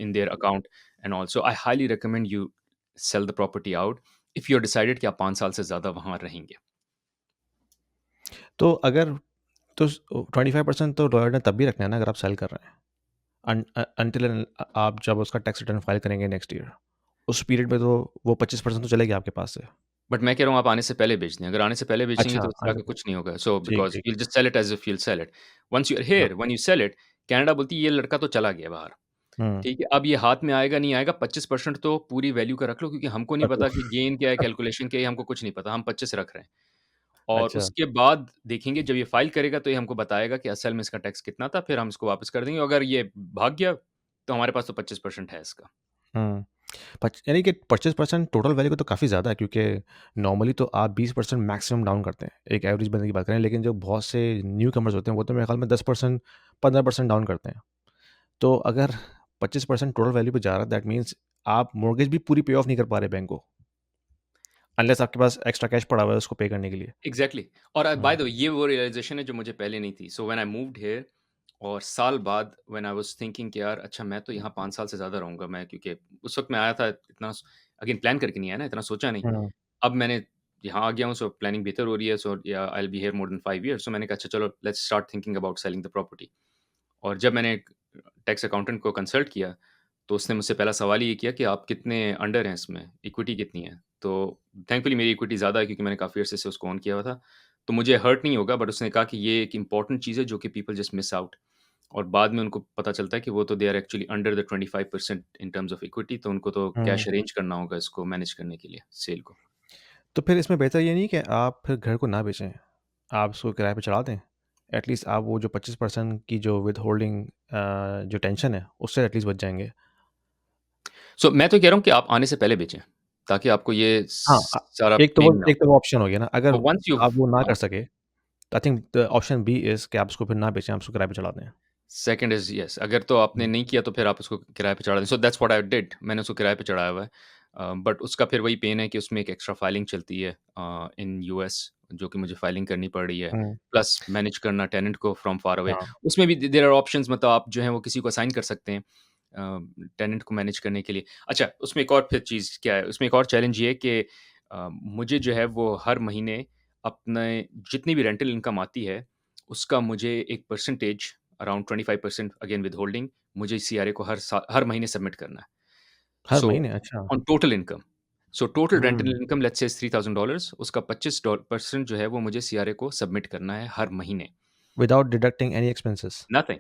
in their account and also I highly recommend you sell the property out if you are decided कि आप 5 साल से ज़्यादा वहाँ रहेंगे। तो अगर तो 25% तो लॉयर ने तब भी रखना है ना अगर आप सेल कर रहे हैं। अनटिल एंड आप जब उसका टैक्स रिटर्न फाइल करेंगे नेक्स्ट ईयर, उस पीरियड में तो वो 25% तो चलेगी आपके पास से। बट मैं कह रहा हूँ आप आने से पहले बेच दें। अगर आने से पहले बेचेंगे अच्छा, तो इस तरह आने का से कुछ नहीं पहले। होगा। सो ठीक, बिकॉज़ ठीक, यू विल ठीक। Just sell it as if you will sell it. Once you are here, okay. When you sell it, Canada बोलती है ये लड़का तो चला गया बाहर। हुँ, ठीक है, अब ये हाथ में आएगा नहीं आएगा 25% तो पूरी वैल्यू का रख लो क्योंकि हमको नहीं रख लो। पता कि गेन क्या है, कैलकुलेशन क्या है, हमको कुछ नहीं पता। हम 25 रख रहे हैं और अच्छा, उसके बाद देखेंगे जब ये फाइल करेगा तो ये हमको बताएगा कि असल में इसका टैक्स कितना था, फिर हम इसको वापस कर देंगे। अगर ये भाग गया तो हमारे पास तो 25% है इसका। हुँ। यानी कि 25% टोटल वैल्यू का तो काफ़ी ज़्यादा है क्योंकि नॉर्मली तो आप 20% मैक्सिमम डाउन करते हैं, एक एवरेज बंदे की बात करें, लेकिन जो बहुत से न्यू कमर्स होते हैं, वो तो मेरे ख्याल में 10%, 15% डाउन करते हैं। तो अगर 25% टोटल वैल्यू पे जा रहा है, दैट मीन्स आप मॉर्गेज भी पूरी पे ऑफ नहीं कर पा रहे बैंक को, अनलेस आपके पास एक्स्ट्रा कैश पड़ा हुआ है उसको पे करने के लिए। एग्ज़ैक्टली और बाय हुँ, द वे ये वो रियलाइज़ेशन है जो मुझे पहले नहीं थी। So when I moved here और साल बाद व्हेन आई वाज़ थिंकिंग कि यार अच्छा मैं तो यहाँ 5 साल से ज़्यादा रहूँगा मैं क्योंकि उस वक़्त मैं आया था इतना अगेन प्लान करके नहीं आया ना, इतना सोचा नहीं। हुँ, अब मैंने यहाँ आ गया हूँ सो प्लानिंग बेहतर हो रही है सो या I will be here more than 5 years so मैंने कहा अच्छा चलो let's start thinking about selling the property. और जब मैंने टैक्स अकाउंटेंट को कंसल्ट किया, तो उसने मुझसे पहला सवाल ये किया कि आप कितने अंडर हैं इसमें, इक्विटी कितनी है? तो थैंकफुली मेरी इक्विटी ज़्यादा है क्योंकि मैंने काफ़ी अरसे से उसको ओन किया हुआ था। तो मुझे हर्ट नहीं होगा बट उसने कहा कि ये एक इम्पोर्टेंट चीज़ है जो कि पीपल जस्ट मिस आउट और बाद में उनको पता चलता है कि वो तो they are actually under the 25% in terms of equity तो उनको तो हुँ। कैश अरेंज करना होगा इसको मैनेज करने के लिए, सेल को। तो फिर इसमें बेहतर ये नहीं कि आप फिर घर को ना बेचें, आप उसको किराए पे चढ़ा दें। एटलीस्ट आप वो जो 25% की जो विथहोल्डिंग जो टेंशन है, उससे एटलीस्ट बच जाएँगे। सो मैं तो कह रहा हूँ कि आप आने से पहले बेचें, ताकि आपको ये हाँ, सारा पेन ना एक तो वो ऑप्शन हो गया ना, अगर हो। वन्स यू आप वो ना हाँ। कर सके, तो I think the option B is कि आप उसको फिर ना बेचें, आप उसको किराए पे चढ़ा दें। सेकंड इज़ यस, अगर तो आपने हुँ, नहीं किया तो फिर आप उसको किराए पे चढ़ा दें। So that's what I did, मैंने उसको किराए पे चढ़ाया हुआ है। बट उसका फिर वही पेन है कि उसमें एक एक्स्ट्रा फाइलिंग चलती है इन यूएस, जो कि मुझे फाइलिंग करनी पड़ रही है। हुँ, प्लस मैनेज करना टेनेंट को फ्रॉम फार अवे। हाँ, उसमें भी देयर आर ऑप्शंस, मतलब आप जो है वो किसी को असाइन कर सकते हैं टेनेंट को मैनेज करने के लिए। अच्छा, उसमें एक और फिर चीज़ क्या है, उसमें एक और चैलेंज ये है कि मुझे जो है वो हर महीने अपने जितनी भी रेंटल इनकम आती है, उसका मुझे एक परसेंटेज अराउंड 25% अगेन विथहोल्डिंग मुझे सीआरए को हर महीने सबमिट करना है। हर सो महीने? अच्छा। On total income, so total rental hmm, income let's say $3000, उसका 25% जो है वो मुझे सीआरए को सबमिट करना है हर महीने। Without deducting any expenses? Nothing.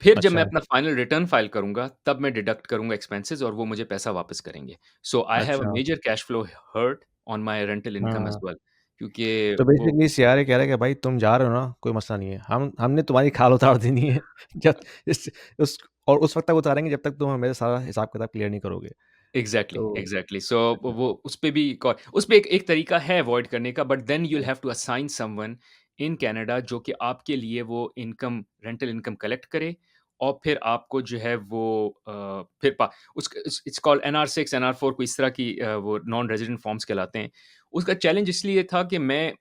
फिर जब मैं अच्छा, अपना फाइनल रिटर्न फाइल करूँगा, तब मैं डिडक्ट करूँगा एक्सपेंसेस और वो मुझे पैसा वापस करेंगे। सो आई हैव अ अच्छा। Major cash flow hurt on my rental income as हाँ, वेल, क्योंकि तो वो बेसिकली सीआरए कह रहा है कि भाई तुम जा रहे हो ना, कोई मसला नहीं है। हमने तुम्हारी खाल उतार देनी है जब इस उस और उस वक़्त तक उतारेंगे जब तक तुम हमें सारा हिसाब-किताब क्लियर नहीं करोगे। एग्ज़ैक्टली, तो एग्ज़ैक्टली। सो अच्छा। वो उसपे भी एक और उसपे एक एक तरीका है अवॉइड करने का, but then you will have to assign someone in Canada जो कि आपके लिए वो इनकम रेंटल इनकम कलेक्ट करे और फिर आपको जो है वो फिर पा उसक इट्स कॉल्ड एनआर-6 एनआर-4 कोई इस तरह की वो नॉन रेज़िडेंट फॉर्म्स कहलाते हैं। उसका चैलेंज इसलिए था कि मैं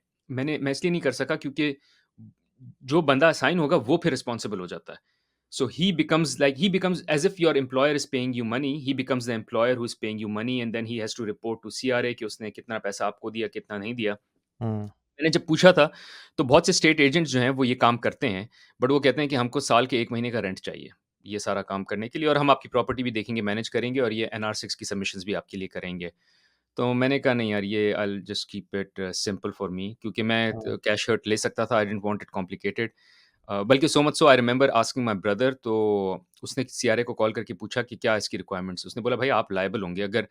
इसलिए नहीं कर सका क्योंकि जो बंदा असाइन होगा वो फिर रिस्पॉन्सिबल हो जाता है। So he becomes as if your employer is paying you money. He becomes the employer who is paying you money, and then he has to report to CRA कि उसने कितना पैसा आपको दिया, कितना नहीं दिया। हुँ, मैंने जब पूछा था, तो बहुत से स्टेट एजेंट्स जो हैं वो ये काम करते हैं, बट वो कहते हैं कि हमको साल के 1 महीने का रेंट चाहिए, ये सारा काम करने के लिए और हम आपकी प्रॉपर्टी भी देखेंगे, मैनेज करेंगे और ये एनआर-6 की सबमिशंस भी आपके लिए करेंगे। तो मैंने कहा नहीं यार, ये I will just keep it simple for me, क्योंकि मैं हुँ, कैश हर्ट ले सकता था, I didn't want it complicated. बल्कि so much so I remember asking my brother, तो उसने सीआरए को कॉल करके पूछा कि क्या इसकी रिक्वायरमेंट्स है? उसने बोला भाई आप लायबल होंगे अगर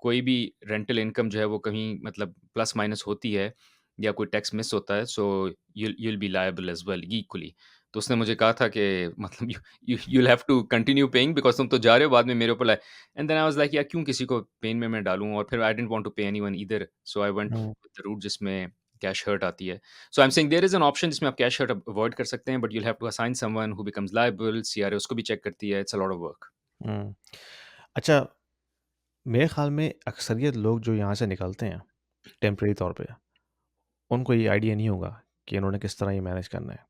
कोई भी रेंटल इनकम जो है वो कहीं मतलब प्लस माइनस होती है या कोई टैक्स मिस होता है, so you will be liable as well equally. तो उसने मुझे कहा था कि मतलब you will have to continue paying because तुम तो जा रहे हो, बाद में मेरे ऊपर लाए। And then I was like यार क्यों किसी को पेन में मैं डालूँ, और फिर I didn't want to pay anyone either, so I went hmm, with the route जिसमें कैश हर्ट आती है। So I am saying there is an option जिसमें आप कैश हर्ट अवॉइड कर सकते हैं, but you will have to assign someone who becomes liable, CRA उसको भी चेक करती है, it's a lot of work. Hmm. अच्छा, मेरे ख़्याल में अक्सरियत लोग जो यहाँ से निकलते हैं टेम्परेरी तौर पे, उनको ये आइडिया नहीं होगा कि इन्होंने किस तरह ये मैनेज करना है।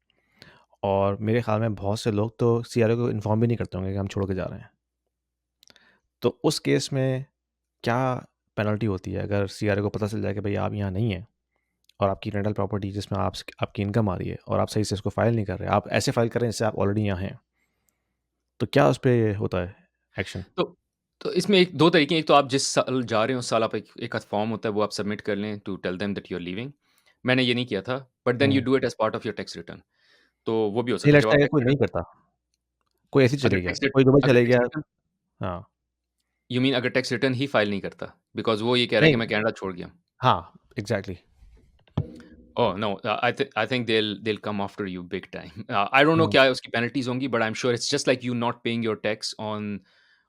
और मेरे ख़्याल में बहुत से लोग तो सीआरओ को इन्फॉर्म भी नहीं करते होंगे कि हम छोड़ के जा रहे हैं। तो उस केस में क्या पेनल्टी होती है अगर सीआरओ को पता चल जाए कि भई आप यहाँ नहीं हैं और आपकी रेंटल प्रॉपर्टी जिसमें आपकी इनकम आ रही है और आप सही से इसको फ़ाइल नहीं कर रहे, आप ऐसे फ़ाइल कर रहे हैं जैसे आप ऑलरेडी यहाँ हैं, तो क्या उस पे होता है एक्शन? तो तो इसमें एक 2 तरीके हैं, एक तो आप जिस साल जा रहे हो उस साल आप एक आध फॉर्म होता है वो आप सबमिट कर लें to tell them that you are leaving. मैंने ये नहीं किया था, but then you hmm. Do it as part of your tax return. तो वो भी हो नहीं सकता है लेट्स जब से आप अगर टैक्स कोई नहीं रिटर्न करता, कोई ऐसे ही अगर चले गया, कोई दुबई चले टैक्स गया। रिटर्न हाँ, यू मीन अगर टैक्स रिटर्न ही फाइल नहीं करता, बिकॉज़ वो ये कह रहा है कि नहीं मैं कनाडा छोड़ गया। हाँ, exactly. Oh no, I think they will come after you big time. I don't know hmm, क्या उसकी पेनल्टीज़ होंगी, but I am sure it's just like you not paying your tax on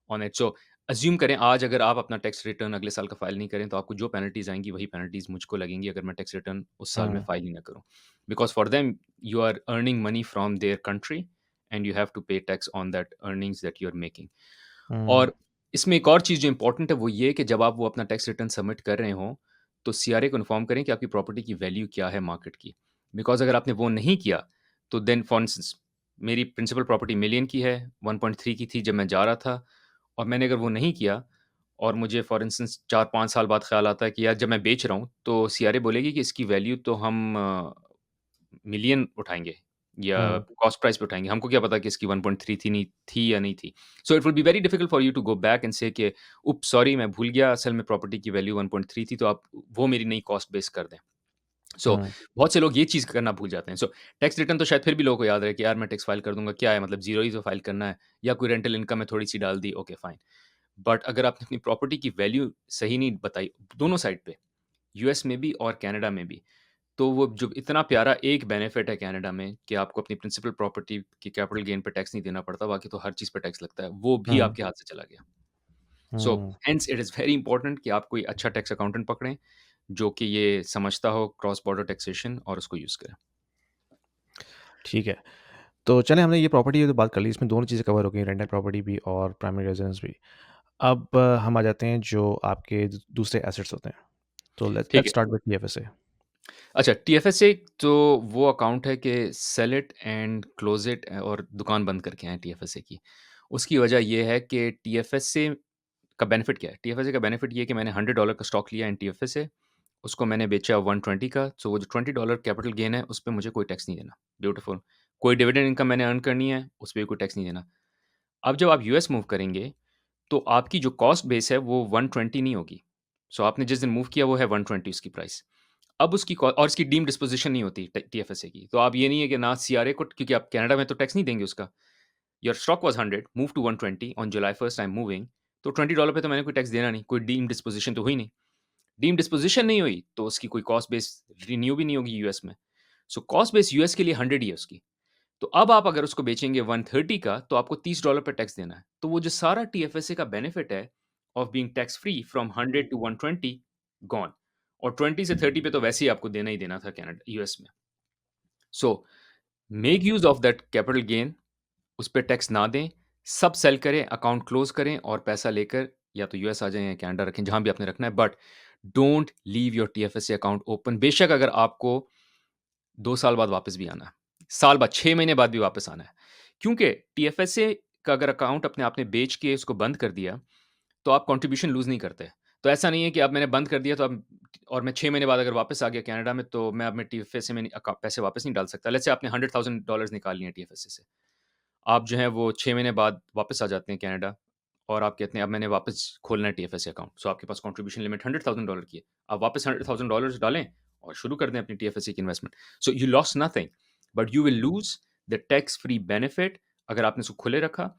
it. So assume करें आज अगर आप अपना tax return अगले साल का फाइल नहीं करें, तो आपको जो पेनल्टीज़ आएँगी वही पेनल्टीज़ मुझको लगेंगी अगर मैं टैक्स रिटर्न उस साल में हुँ, फाइल ही ना करूँ। Because for them you are earning money from their country and you have to pay tax on that earnings that you are making. Hmm, और इसमें एक और चीज़ जो इम्पोर्टेंट है वो ये है कि जब आप वो अपना टैक्स रिटर्न सबमिट कर रहे हों, तो सीआरए को इन्फॉर्म करें कि आपकी प्रॉपर्टी की वैल्यू क्या है मार्केट की। बिकॉज़ अगर आपने वो नहीं किया, तो देन फॉर इंस्टेंस मेरी प्रिंसिपल प्रॉपर्टी मिलियन की है, 1.3 की थी जब मैं जा रहा था, और मैंने अगर वो नहीं किया और मुझे फॉर इंस्टेंस 4-5 साल बाद ख़्याल आता है कि यार जब मैं बेच रहा हूँ, तो सीआरए बोलेगी कि इसकी वैल्यू तो हम मिलियन उठाएँगे या हुँ, कॉस्ट प्राइस पे उठाएँगे। हमको क्या पता कि इसकी 1.3 थी या नहीं थी। So it will be very difficult for you to go back and say कि उप्स सॉरी मैं भूल गया, असल में प्रॉपर्टी की वैल्यू 1.3 थी, तो आप वो मेरी नई कॉस्ट बेस कर दें। सो हुँ, बहुत से लोग ये चीज़ करना भूल जाते हैं। सो टैक्स रिटर्न तो शायद फिर भी लोगों को याद रहे कि यार मैं टैक्स फाइल कर दूँगा, क्या है मतलब ज़ीरो ही तो फाइल करना है, या कोई रेंटल इनकम है थोड़ी-सी डाल दी, ओके फाइन। बट अगर आपने अपनी प्रॉपर्टी की वैल्यू सही नहीं बताई दोनों साइड पे, यूएस में भी और कनाडा में भी। तो वो जो इतना प्यारा एक बेनिफिट है कनाडा में कि आपको अपनी प्रिंसिपल प्रॉपर्टी की कैपिटल गेन पे टैक्स नहीं देना पड़ता, बाकी तो हर चीज़ पे टैक्स लगता है, वो भी हुँ, आपके हाथ से चला गया। So hmm. Hence it is very important कि आप कोई अच्छा टैक्स अकाउंटेंट पकड़ें, जो कि ये समझता हो क्रॉस बॉर्डर टैक्सेशन और उसको यूज़ करें। ठीक है। तो चलें हमने ये प्रॉपर्टी की तो बात कर ली, इसमें दोनों चीज़ें कवर हो गई, रेंटल प्रॉपर्टी भी और प्राइमरी रेज़िडेंस भी। अब हम आ जाते हैं जो आपके दूसरे एसेट्स होते हैं। तो लेट्स ठीक लेट्स है। Start with TFSA. अच्छा, टीएफएसए तो वो अकाउंट है कि sell it and close it और दुकान बंद करके आएँ टीएफएसए की। उसकी वजह ये है कि टीएफएसए का बेनिफिट क्या है? टीएफएसए का बेनिफिट ये है कि मैंने $100 का स्टॉक लिया इन टीएफएसए, उसको मैंने बेचा 120 का, सो वो जो $20 कैपिटल गेन है, उस पे मुझे कोई टैक्स नहीं देना। ब्यूटीफुल। कोई डिविडेंड इनकम मैंने अर्न करनी है, उस पे भी कोई टैक्स नहीं देना। अब जब आप यूएस मूव करेंगे, तो आपकी जो कॉस्ट बेस है, वो 120 नहीं होगी। सो आपने जिस दिन मूव किया, वो है 120 उसकी प्राइस। अब उसकी और इसकी डीम्ड डिस्पोज़िशन नहीं होती टीएफएसए की। तो आप ये नहीं है कि ना सीआरए को, क्योंकि आप कनाडा में तो टैक्स नहीं देंगे उसका। Your stock was 100, move to 120 on July 1st I am moving, तो $20 पे तो मैंने कोई टैक्स देना नहीं, कोई डीम्ड डिस्पोज़िशन तो हुई नहीं। डीम्ड डिस्पोज़िशन नहीं हुई, तो उसकी कोई कॉस्ट बेस रिन्यू भी नहीं होगी यूएस में। सो कॉस्ट बेस यूएस के लिए 100 ही है उसकी। तो अब आप अगर उसको बेचेंगे 130 का, तो आपको $30 पे टैक्स देना है। तो वो जो सारा टीएफएसए का बेनिफिट है of being tax free from 100 to 120 gone, और 20 से 30 पे तो वैसे ही आपको देना ही देना था कनाडा यूएस में। So make use of that capital gain, उस पे टैक्स ना दें, सब सेल करें, अकाउंट क्लोज़ करें और पैसा लेकर या तो यूएस आ जाएँ या कनाडा रखें, जहाँ भी आपने रखना है, but don't leave your TFSA account open. बेशक अगर आपको 2 साल बाद वापस भी आना है, साल बाद, 6 महीने बाद भी वापस आना है। क्योंकि टीएफएसए का अगर अकाउंट अपने आपने बेच के उसको बंद कर दिया, तो आप कंट्रीब्यूशन लूज़ नहीं करते। तो ऐसा नहीं है कि अब मैंने बंद कर दिया तो अब, और मैं 6 महीने बाद अगर वापस आ गया कनाडा में, तो मैं अपने टीएफएसए में पैसे वापस नहीं डाल सकता। लेट्स से आपने $100,000 निकाल लिए हैं टीएफएसए से। आप जो है वो 6 महीने बाद वापस आ जाते हैं कनाडा, और आप कहते हैं अब मैंने वापस खोलना है टीएफएस अकाउंट। सो आपके पास कंट्रीब्यूशन लिमिट $100,000 की है। आप वापस $100,000 डालें और शुरू कर दें अपनी टीएफएस की investment. So you lost nothing, but you will lose the tax free benefit अगर आपने उसको खुले रखा।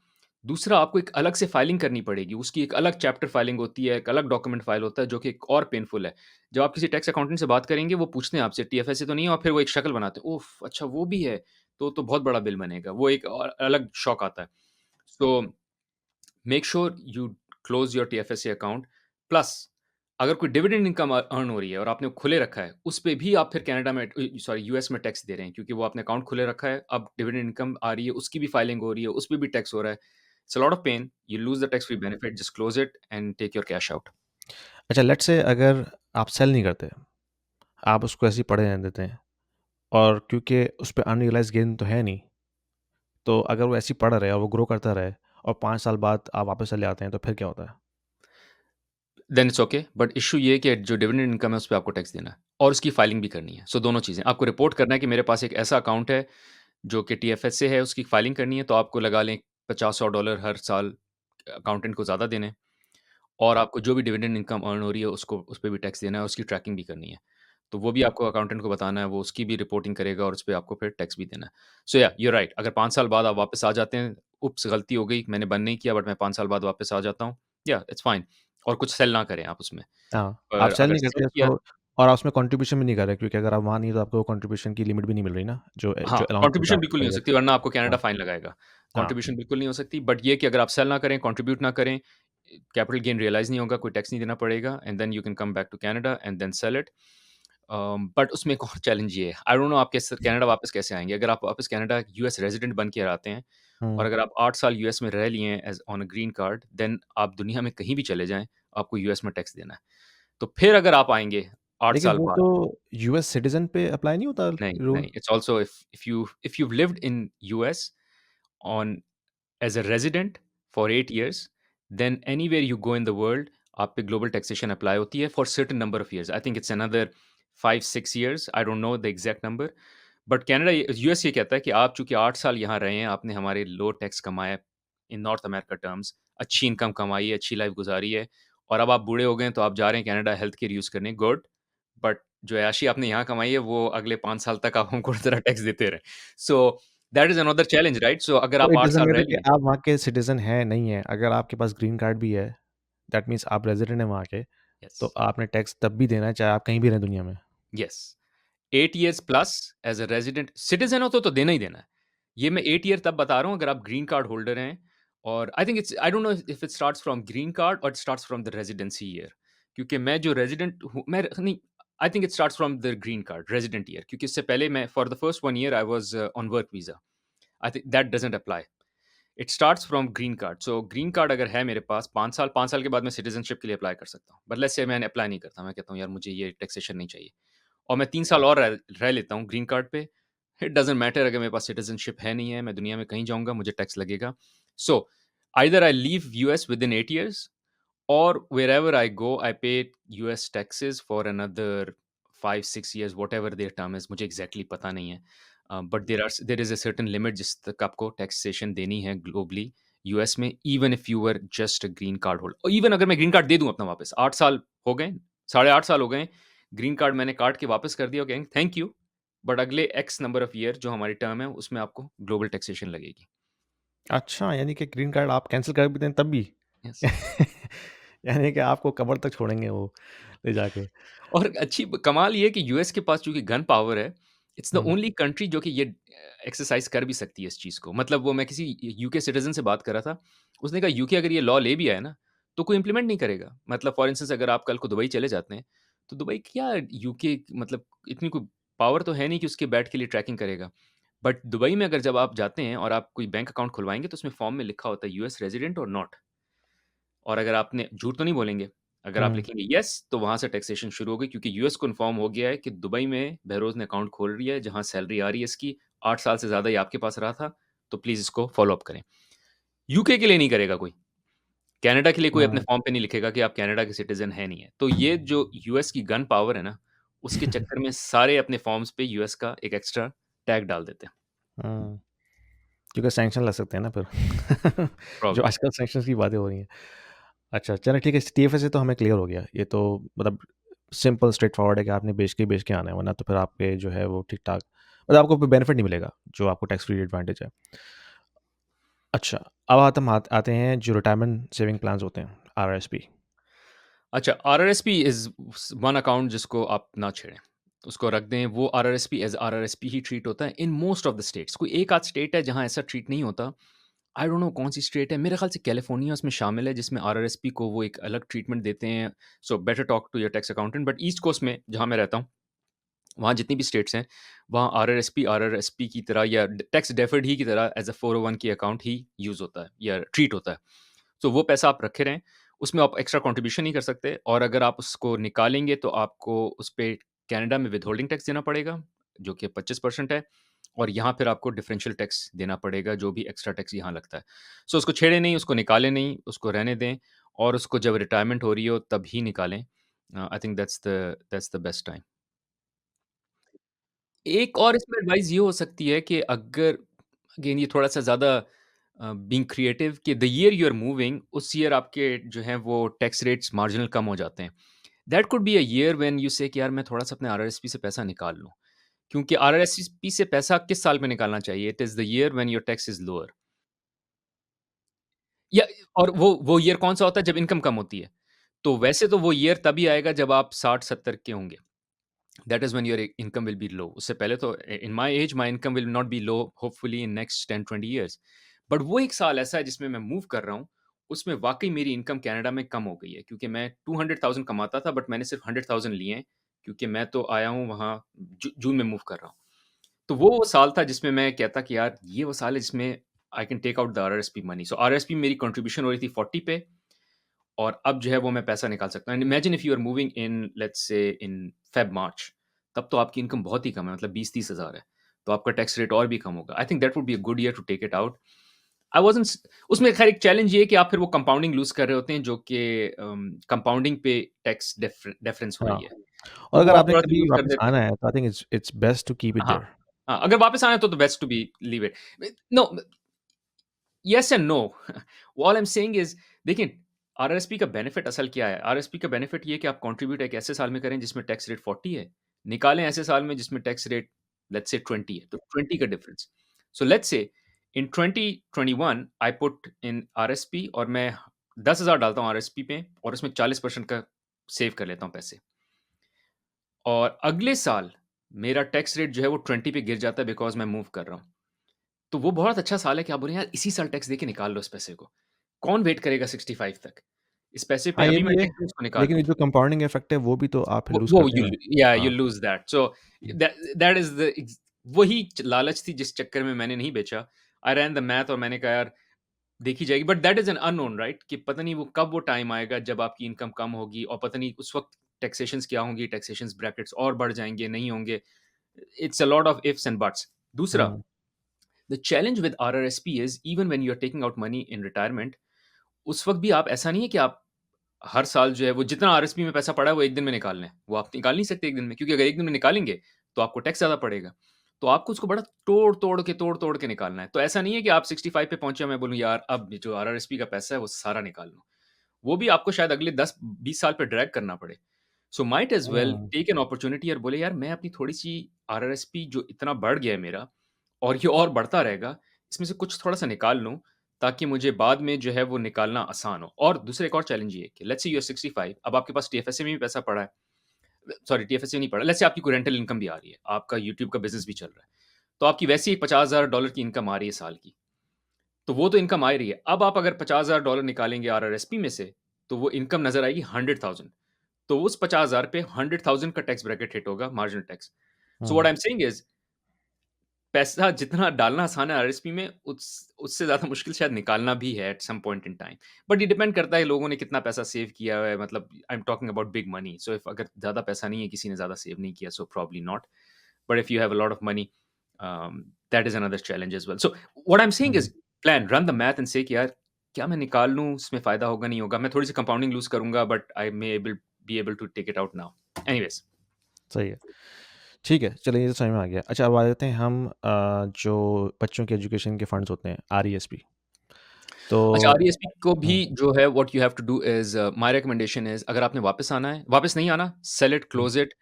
दूसरा, आपको एक अलग से फाइलिंग करनी पड़ेगी। उसकी एक अलग चैप्टर फाइलिंग होती है, एक अलग डॉक्यूमेंट फाइल होता है, जो कि एक और पेनफुल है। जब आप किसी टैक्स अकाउंटेंट से बात करेंगे, वो पूछते हैं आपसे टीएफएस तो नहीं है, और फिर वो एक शक्ल बनाते हैं। ओफ! अच्छा वो भी है। तो बहुत बड़ा बिल बनेगा। वो एक और अलग शौक आता है। So make sure you close your TFSA account. Plus अगर कोई डिविडेंड इनकम अर्न हो रही है और आपने वो खुले रखा है, उस पे भी आप फिर कनाडा में सॉरी यूएस में टैक्स दे रहे हैं, क्योंकि वो आपने अकाउंट खुले रखा है, अब डिविडेंड इनकम आ रही है, उसकी भी फाइलिंग हो रही है, उस पे भी टैक्स हो रहा है। It's a lot of pain, you lose the tax free benefit, just close it and take your cash out. अच्छा लेट्स से अगर आप सेल नहीं करते, आप उसको ऐसे ही पड़े रहने देते हैं और क्योंकि उस पे अनरियलाइज़्ड गेन तो है नहीं, तो अगर वो ऐसे ही पड़ा रहे और वो ग्रो करता रहे और 5 साल बाद आप वापस चले आते हैं, तो फिर क्या होता है? Then it's okay, but issue ये है कि जो डिविडेंड इनकम है, उस पे आपको टैक्स देना है और उसकी फाइलिंग भी करनी है। सो दोनों चीज़ें आपको रिपोर्ट करना है कि मेरे पास एक ऐसा अकाउंट है जो कि टीएफएस से है, उसकी फाइलिंग करनी है, तो आपको लगा लें $50-100 हर साल अकाउंटेंट को ज़्यादा देने हैं, और आपको जो भी डिविडेंड इनकम अर्न हो रही है, उसको उस पे भी टैक्स देना है, उसकी ट्रैकिंग भी करनी है। तो वो भी आपको अकाउंटेंट को बताना है, वो उसकी भी रिपोर्टिंग करेगा और उस पे आपको फिर टैक्स भी देना है। सो या यू आर राइट, अगर 5 साल बाद आप वापस आ जाते हैं, उप्स! गलती हो गई, मैंने बंद नहीं किया, बट मैं 5 साल बाद वापस आ जाता हूँ, या इट्स फाइन, और कुछ सेल ना करें आप उसमें। हाँ, आप पर सेल अगर नहीं सेल करते किया, तो और आप उसमें कंट्रीब्यूशन भी नहीं कर रहे क्योंकि अगर आप वहाँ नहीं हैं, तो आपको कंट्रीब्यूशन की लिमिट भी नहीं मिल रही ना, जो हाँ, जो अलाउंस मिलता है कंट्रीब्यूशन आपको बिल्कुल नहीं हो पहले सकती, से। वरना आपको कनाडा हाँ, फाइन लगाएगा। हाँ, कंट्रीब्यूशन बिल्कुल नहीं हो सकती, बट ये कि अगर आप सेल ना करें, कंट्रीब्यूट ना करें, कैपिटल गेन रियलाइज़ नहीं होगा, कोई टैक्स नहीं देना पड़ेगा, and then you can come back to Canada and then sell it. But उसमें एक और चैलेंज ये है, आई डोंट नो आप कैसे कनाडा वापस कैसे आएँगे? अगर आप वापस कनाडा यूएस रेज़िडेंट बन के आते हैं, और हुँ। अगर आप 8 साल यूएस में रह लिए हैं as on a green card, then आप दुनिया में कहीं भी चले जाएँ, आपको यूएस में टैक्स देना है। तो फिर अगर आप आएँगे 8 लेकिन साल वो बाद, तो यूएस सिटिज़न पे अप्लाई नहीं होता नहीं, रूल? नहीं, it's also if you've lived in US on as a resident for 8 years, then anywhere you go in the world, आप पे ग्लोबल टैक्सेशन अप्लाई होती है for certain number of years. I think it's another 5-6 years, I don't know the exact number. But Canada, US ये कहता है कि आप चूंकि 8 साल यहाँ रहे हैं, आपने हमारे लो टैक्स कमाया इन नॉर्थ अमेरिका टर्म्स, अच्छी इनकम कमाई है, अच्छी लाइफ गुजारी है, और अब आप बूढ़े हो गए हैं, तो आप जा रहे हैं कनाडा हेल्थ केयर यूज़ करने, गुड। बट जो ऐशी आपने यहाँ कमाई है, वो अगले 5 साल तक आप हमको ज़रा टैक्स देते रहें। So that is another challenge, right? So अगर तो आप इट 8 डज़न्ट साल रह मैटर कि लिए, आप वहाँ के सिटिज़न हैं, नहीं हैं, अगर आपके पास ग्रीन कार्ड भी है, दैट मीन्स आप रेज़िडेंट हैं वहाँ के, यस, तो आपने टैक्स तब भी देना है चाहे आप कहीं भी रहें दुनिया में। Yes. 8 years plus as a resident citizen हो तो देना ही देना है। ये मैं 8 ईयर तब बता रहा हूँ अगर आप ग्रीन कार्ड होल्डर हैं और I don't know if it starts from green card और it starts from the residency year क्योंकि मैं जो रेज़िडेंट हूँ मैं नहीं I think it starts from the green card resident year क्योंकि इससे पहले मैं for the first 1 year I was on work visa. I think that doesn't apply. It starts from green card. So green card अगर है मेरे पास 5 साल के बाद मैं सिटिज़नशिप के लिए अप्लाई कर सकता हूँ। बट लेट्स से मैंने अप्लाई नहीं करता। मैं कहता हूँ यार मुझे ये टैक्सेशन नहीं चाहिए। और मैं 3 साल और रह लेता हूँ ग्रीन कार्ड पे, इट डज़न्ट मैटर अगर मेरे पास सिटिज़नशिप है नहीं है, मैं दुनिया में कहीं जाऊँगा, मुझे टैक्स लगेगा। So either I leave US within 8 years or wherever I go, I pay US taxes for another 5, 6 years, whatever their term is. मुझे एग्जैक्टली पता नहीं है। But there is a certain limit जिस तक आपको टैक्सेशन देनी है ग्लोबली यूएस में even if you were just a green card holder. Even अगर मैं ग्रीन कार्ड दे दूं अपना वापस 8 साल हो गए, 8.5 साल हो गए, ग्रीन कार्ड मैंने काट के वापस कर दिया, कहेंगे थैंक यू, बट अगले एक्स नंबर ऑफ ईयर जो हमारी टर्म है उसमें आपको ग्लोबल टैक्सेशन लगेगी। अच्छा, यानी कि ग्रीन कार्ड आप कैंसल कर भी दें तब भी? यस। यानी कि आपको कब्र तक छोड़ेंगे वो ले जाके। और अच्छी कमाल ये है कि यूएस के पास चूँकि गन पावर है, it's the hmm, only country जो कि ये एक्सरसाइज़ कर भी सकती है इस चीज़ को। मतलब वो मैं किसी यूके सिटिज़न से बात कर रहा था, उसने कहा यूके अगर ये लॉ ले भी आए ना, तो कोई इम्प्लीमेंट नहीं करेगा। मतलब फॉर इंस्टेंस अगर आप कल को दुबई चले जाते हैं, तो दुबई क्या यूके मतलब इतनी कोई पावर तो है नहीं कि उसके बैठ के लिए ट्रैकिंग करेगा। बट दुबई में अगर जब आप जाते हैं और आप कोई बैंक अकाउंट खुलवाएँगे, तो उसमें फॉर्म में लिखा होता है यूएस रेज़िडेंट और नॉट। और अगर आपने झूठ तो नहीं बोलेंगे, अगर आप हुँ, लिखेंगे येस, तो वहाँ से टैक्सेशन शुरू हो गई क्योंकि यूएस को इन्फॉर्म हो गया है कि दुबई में बहरोज़ ने अकाउंट खोल लिया है, जहाँ सैलरी आ रही है इसकी, 8 साल से ज़्यादा ये आपके पास रहा था, तो प्लीज़ इसको फ़ॉलो अप करें। यूके के लिए नहीं करेगा कोई, कनाडा के लिए कोई अपने हुँ। फॉर्म पे नहीं लिखेगा कि आप कनाडा के सिटिज़न हैं, नहीं है। तो ये जो यूएस की गन पावर है ना, उसके चक्कर में सारे अपने फॉर्म्स पे यूएस का एक एक्स्ट्रा टैग डाल देते हैं, हुँ, क्योंकि सैंक्शन लग सकते हैं ना फिर। जो प्रॉब्लम। आजकल सैंक्शंस की बातें हो रही हैं। अच्छा, चलें ठीक है, टीएफए से तो हमें क्लियर हो गया। ये तो मतलब सिंपल स्ट्रेट फॉरवर्ड है कि आपने बेच के आना है, वरना तो फिर आपके जो है वो ठीक-ठाक मतलब आपको कोई बेनिफिट नहीं मिलेगा, जो आपको टैक्स फ्री एडवांटेज है। अच्छा, अब आते हैं जो रिटायरमेंट सेविंग प्लान्स होते हैं, आरआरएसपी। अच्छा, आरआरएसपी इज़ वन अकाउंट जिसको आप ना छेड़ें। उसको रख दें, वो आरआरएसपी एज़ आरआरएसपी ही ट्रीट होता है in most of the states. कोई एक आध स्टेट है जहाँ ऐसा ट्रीट नहीं होता। आई डोंट नो कौन-सी स्टेट है, मेरे ख़्याल से कैलिफ़ोर्निया उसमें शामिल है जिसमें आरआरएसपी को वो एक अलग ट्रीटमेंट देते हैं। So better talk to your tax accountant. But east coast में जहाँ मैं रहता हूँ, वहाँ जितनी भी स्टेट्स हैं, वहाँ आरआरएसपी की तरह या टैक्स डेफर्ड ही की तरह एज़ अ 401 की अकाउंट ही यूज़ होता है या ट्रीट होता है। तो वो पैसा आप रखे रहें, उसमें आप एक्स्ट्रा कंट्रीब्यूशन नहीं कर सकते और अगर आप उसको निकालेंगे तो आपको उस पे कनाडा में विथहोल्डिंग टैक्स देना पड़ेगा, जो कि 25% है और यहाँ फिर आपको डिफरेंशियल टैक्स देना पड़ेगा, जो भी एक्स्ट्रा टैक्स यहाँ लगता है। सो उसको छेड़ें नहीं, उसको निकालें नहीं, उसको रहने दें और उसको जब रिटायरमेंट हो रही हो तब ही निकालें। I think that's the best time. एक और इसमें एडवाइस ये हो सकती है कि अगर अगेन ये थोड़ा-सा ज़्यादा बीइंग क्रिएटिव कि the year you are moving उस ईयर आपके जो हैं वो टैक्स रेट्स मार्जिनल कम हो जाते हैं। That could be a year when you से कि यार मैं थोड़ा-सा अपने आरआरएसपी से पैसा निकाल लूँ। क्योंकि आरआरएसपी से पैसा किस साल में निकालना चाहिए? It is the year when your tax is lower. या और वो ईयर कौन-सा होता है जब इनकम कम होती है। तो वैसे तो वो ईयर तभी आएगा जब आप 60-70 के होंगे। That is when your income will be low. उससे पहले तो in my age my income will not be low hopefully in next 10-20 years. But वो एक साल ऐसा है जिसमें मैं मूव कर रहा हूँ, उसमें वाक़ई मेरी इनकम कनाडा में कम हो गई है क्योंकि मैं 200,000 कमाता था बट मैंने सिर्फ 100,000 लिए हैं क्योंकि मैं तो आया हूँ वहाँ जून में मूव कर रहा हूँ। तो वो साल था जिसमें मैं कहता कि यार ये वो साल है जिसमें I can take out the RRSP money. So RRSP मेरी कंट्रीब्यूशन हो रही थी 40 पे और अब जो है वो मैं पैसा निकाल सकता हूँ। And imagine if you are moving in let's say in Feb March, तब तो आपकी इनकम बहुत ही कम है, मतलब 20-30 हज़ार है। तो आपका टैक्स रेट और भी कम होगा। I think that would be a good year to take it out. I wasn't स उसमें ख़ैर एक चैलेंज ये है कि आप फिर वो कंपाउंडिंग लूज़ कर रहे होते हैं जो कि कंपाउंडिंग पे टैक्स डिफरेंस हो हाँ, रही है। और तो अगर वो आप आपने थोड़ा-सा कभी लूज़ कर वापस देते हैं। आना है तो I think it's best to keep it हाँ, देयर। हाँ, अगर वापस आना है तो best to be leave it. No yes and no. All I am saying is देखिए, आरआरएसपी का बेनिफिट असल क्या है? आरआरएसपी का बेनिफिट ये है कि आप कंट्रीब्यूट एक ऐसे साल में करें जिसमें टैक्स रेट 40 है, निकालें ऐसे साल में जिसमें टैक्स रेट लेट्स से 20 है, तो 20 का difference. So let's say in 2021 I put in RSP और मैं 10,000 डालता हूँ आरएसपी पे और उसमें 40% का सेव कर लेता हूँ पैसे। और अगले साल मेरा टैक्स रेट जो है वो 20 पे गिर जाता है बिकॉज़ मैं मूव कर रहा हूँ। तो वो बहुत अच्छा साल है कि आप बोलें यार इसी साल टैक्स देके निकाल लो इस पैसे को। कौन वेट करेगा 65 तक? इस पैसे पे हाँ, ये अभी मैं भी है, टैक्स दूँ इसको निकाल लेकिन लूँ। ये जो कंपाउंडिंग इफ़ेक्ट है वो भी तो आप फिर लूज़ वो करते हैं। यू हाँ। Lose that. So hmm, that is the x वही लालच थी जिस चक्कर में मैंने नहीं बेचा। आई रैन द मैथ और मैंने कहा यार देखी जाएगी, but that is an unknown right कि पता नहीं वो कब वो टाइम आएगा जब आपकी इनकम कम होगी और पता नहीं उस वक़्त टैक्सेशंस क्या होंगी, टैक्सेशंस ब्रैकेट्स और बढ़ जाएँगे, नहीं होंगे। It's a lot of ifs and buts. दूसरा, hmm, the challenge with RRSP is even when you are taking out money in retirement, उस वक़्त भी आप ऐसा नहीं है कि आप हर साल जो है वो जितना आरएसपी में पैसा पड़ा है वो 1 दिन में निकाल लें। वो आप निकाल नहीं सकते 1 दिन में क्योंकि अगर 1 दिन में निकालेंगे तो आपको टैक्स ज़्यादा पड़ेगा। तो आपको उसको बड़ा तोड़-तोड़ के निकालना है। तो ऐसा नहीं है कि आप 65 पे पहुँचे मैं बोलूँ यार अब जो आरआरएसपी का पैसा है वो सारा निकाल लो। वो भी आपको शायद अगले 10-20 साल पे ड्रैग करना पड़े। So might as well hmm, take an opportunity और बोले यार मैं अपनी थोड़ी-सी आरआरएसपी जो इतना बढ़ गया है मेरा और ये और बढ़ता रहेगा, इसमें से कुछ थोड़ा-सा निकाल लूँ ताकि मुझे बाद में जो है वो निकालना आसान हो। और दूसरा एक और चैलेंज ये है कि लेट्स से यू आर 65, अब आपके पास टीएफएसए में भी पैसा पड़ा है। सॉरी टीएफएसए नहीं पड़ा, लेट्स से आपकी कोई रेंटल इनकम भी आ रही है, आपका यूट्यूब का बिज़नेस भी चल रहा है। तो आपकी वैसे ही $50,000 की इनकम आ रही है साल की। तो वो तो इनकम आ ही रही है। अब आप अगर $50,000 निकालेंगे आरआरएसपी में से, तो वो इनकम नज़र आएगी 100,000। तो उस 50,000 पे 100,000 का टैक्स ब्रैकेट हिट होगा, marginal tax. So what hmm. I am saying is पैसा जितना डालना आसान है आरएसपी में उससे ज़्यादा मुश्किल शायद निकालना भी है at some point in time. But ये डिपेंड करता है लोगों ने कितना पैसा सेव किया है, मतलब I am talking about big money. So if अगर ज़्यादा पैसा नहीं है, किसी ने ज़्यादा सेव नहीं किया, so probably not. But if you have a lot of money, that is another challenge as well. So what I am saying hmm, is plan, run the math and say कि यार क्या मैं निकाल लूँ, इसमें फ़ायदा होगा, नहीं होगा। मैं थोड़ी-सी कंपाउंडिंग लूज़ करूँगा but I may able be able to take it out now. Anyways. सही है। ठीक है, चलिए ये तो समझ में आ गया। अच्छा अब आ जाते हैं हम जो बच्चों के एजुकेशन के फंड्स होते हैं आरईएसपी। तो अच्छा, आरईएसपी को भी हुँ, जो है what you have to do is my recommendation is अगर आपने वापस आना है, वापस नहीं आना, sell it, hmm, close it,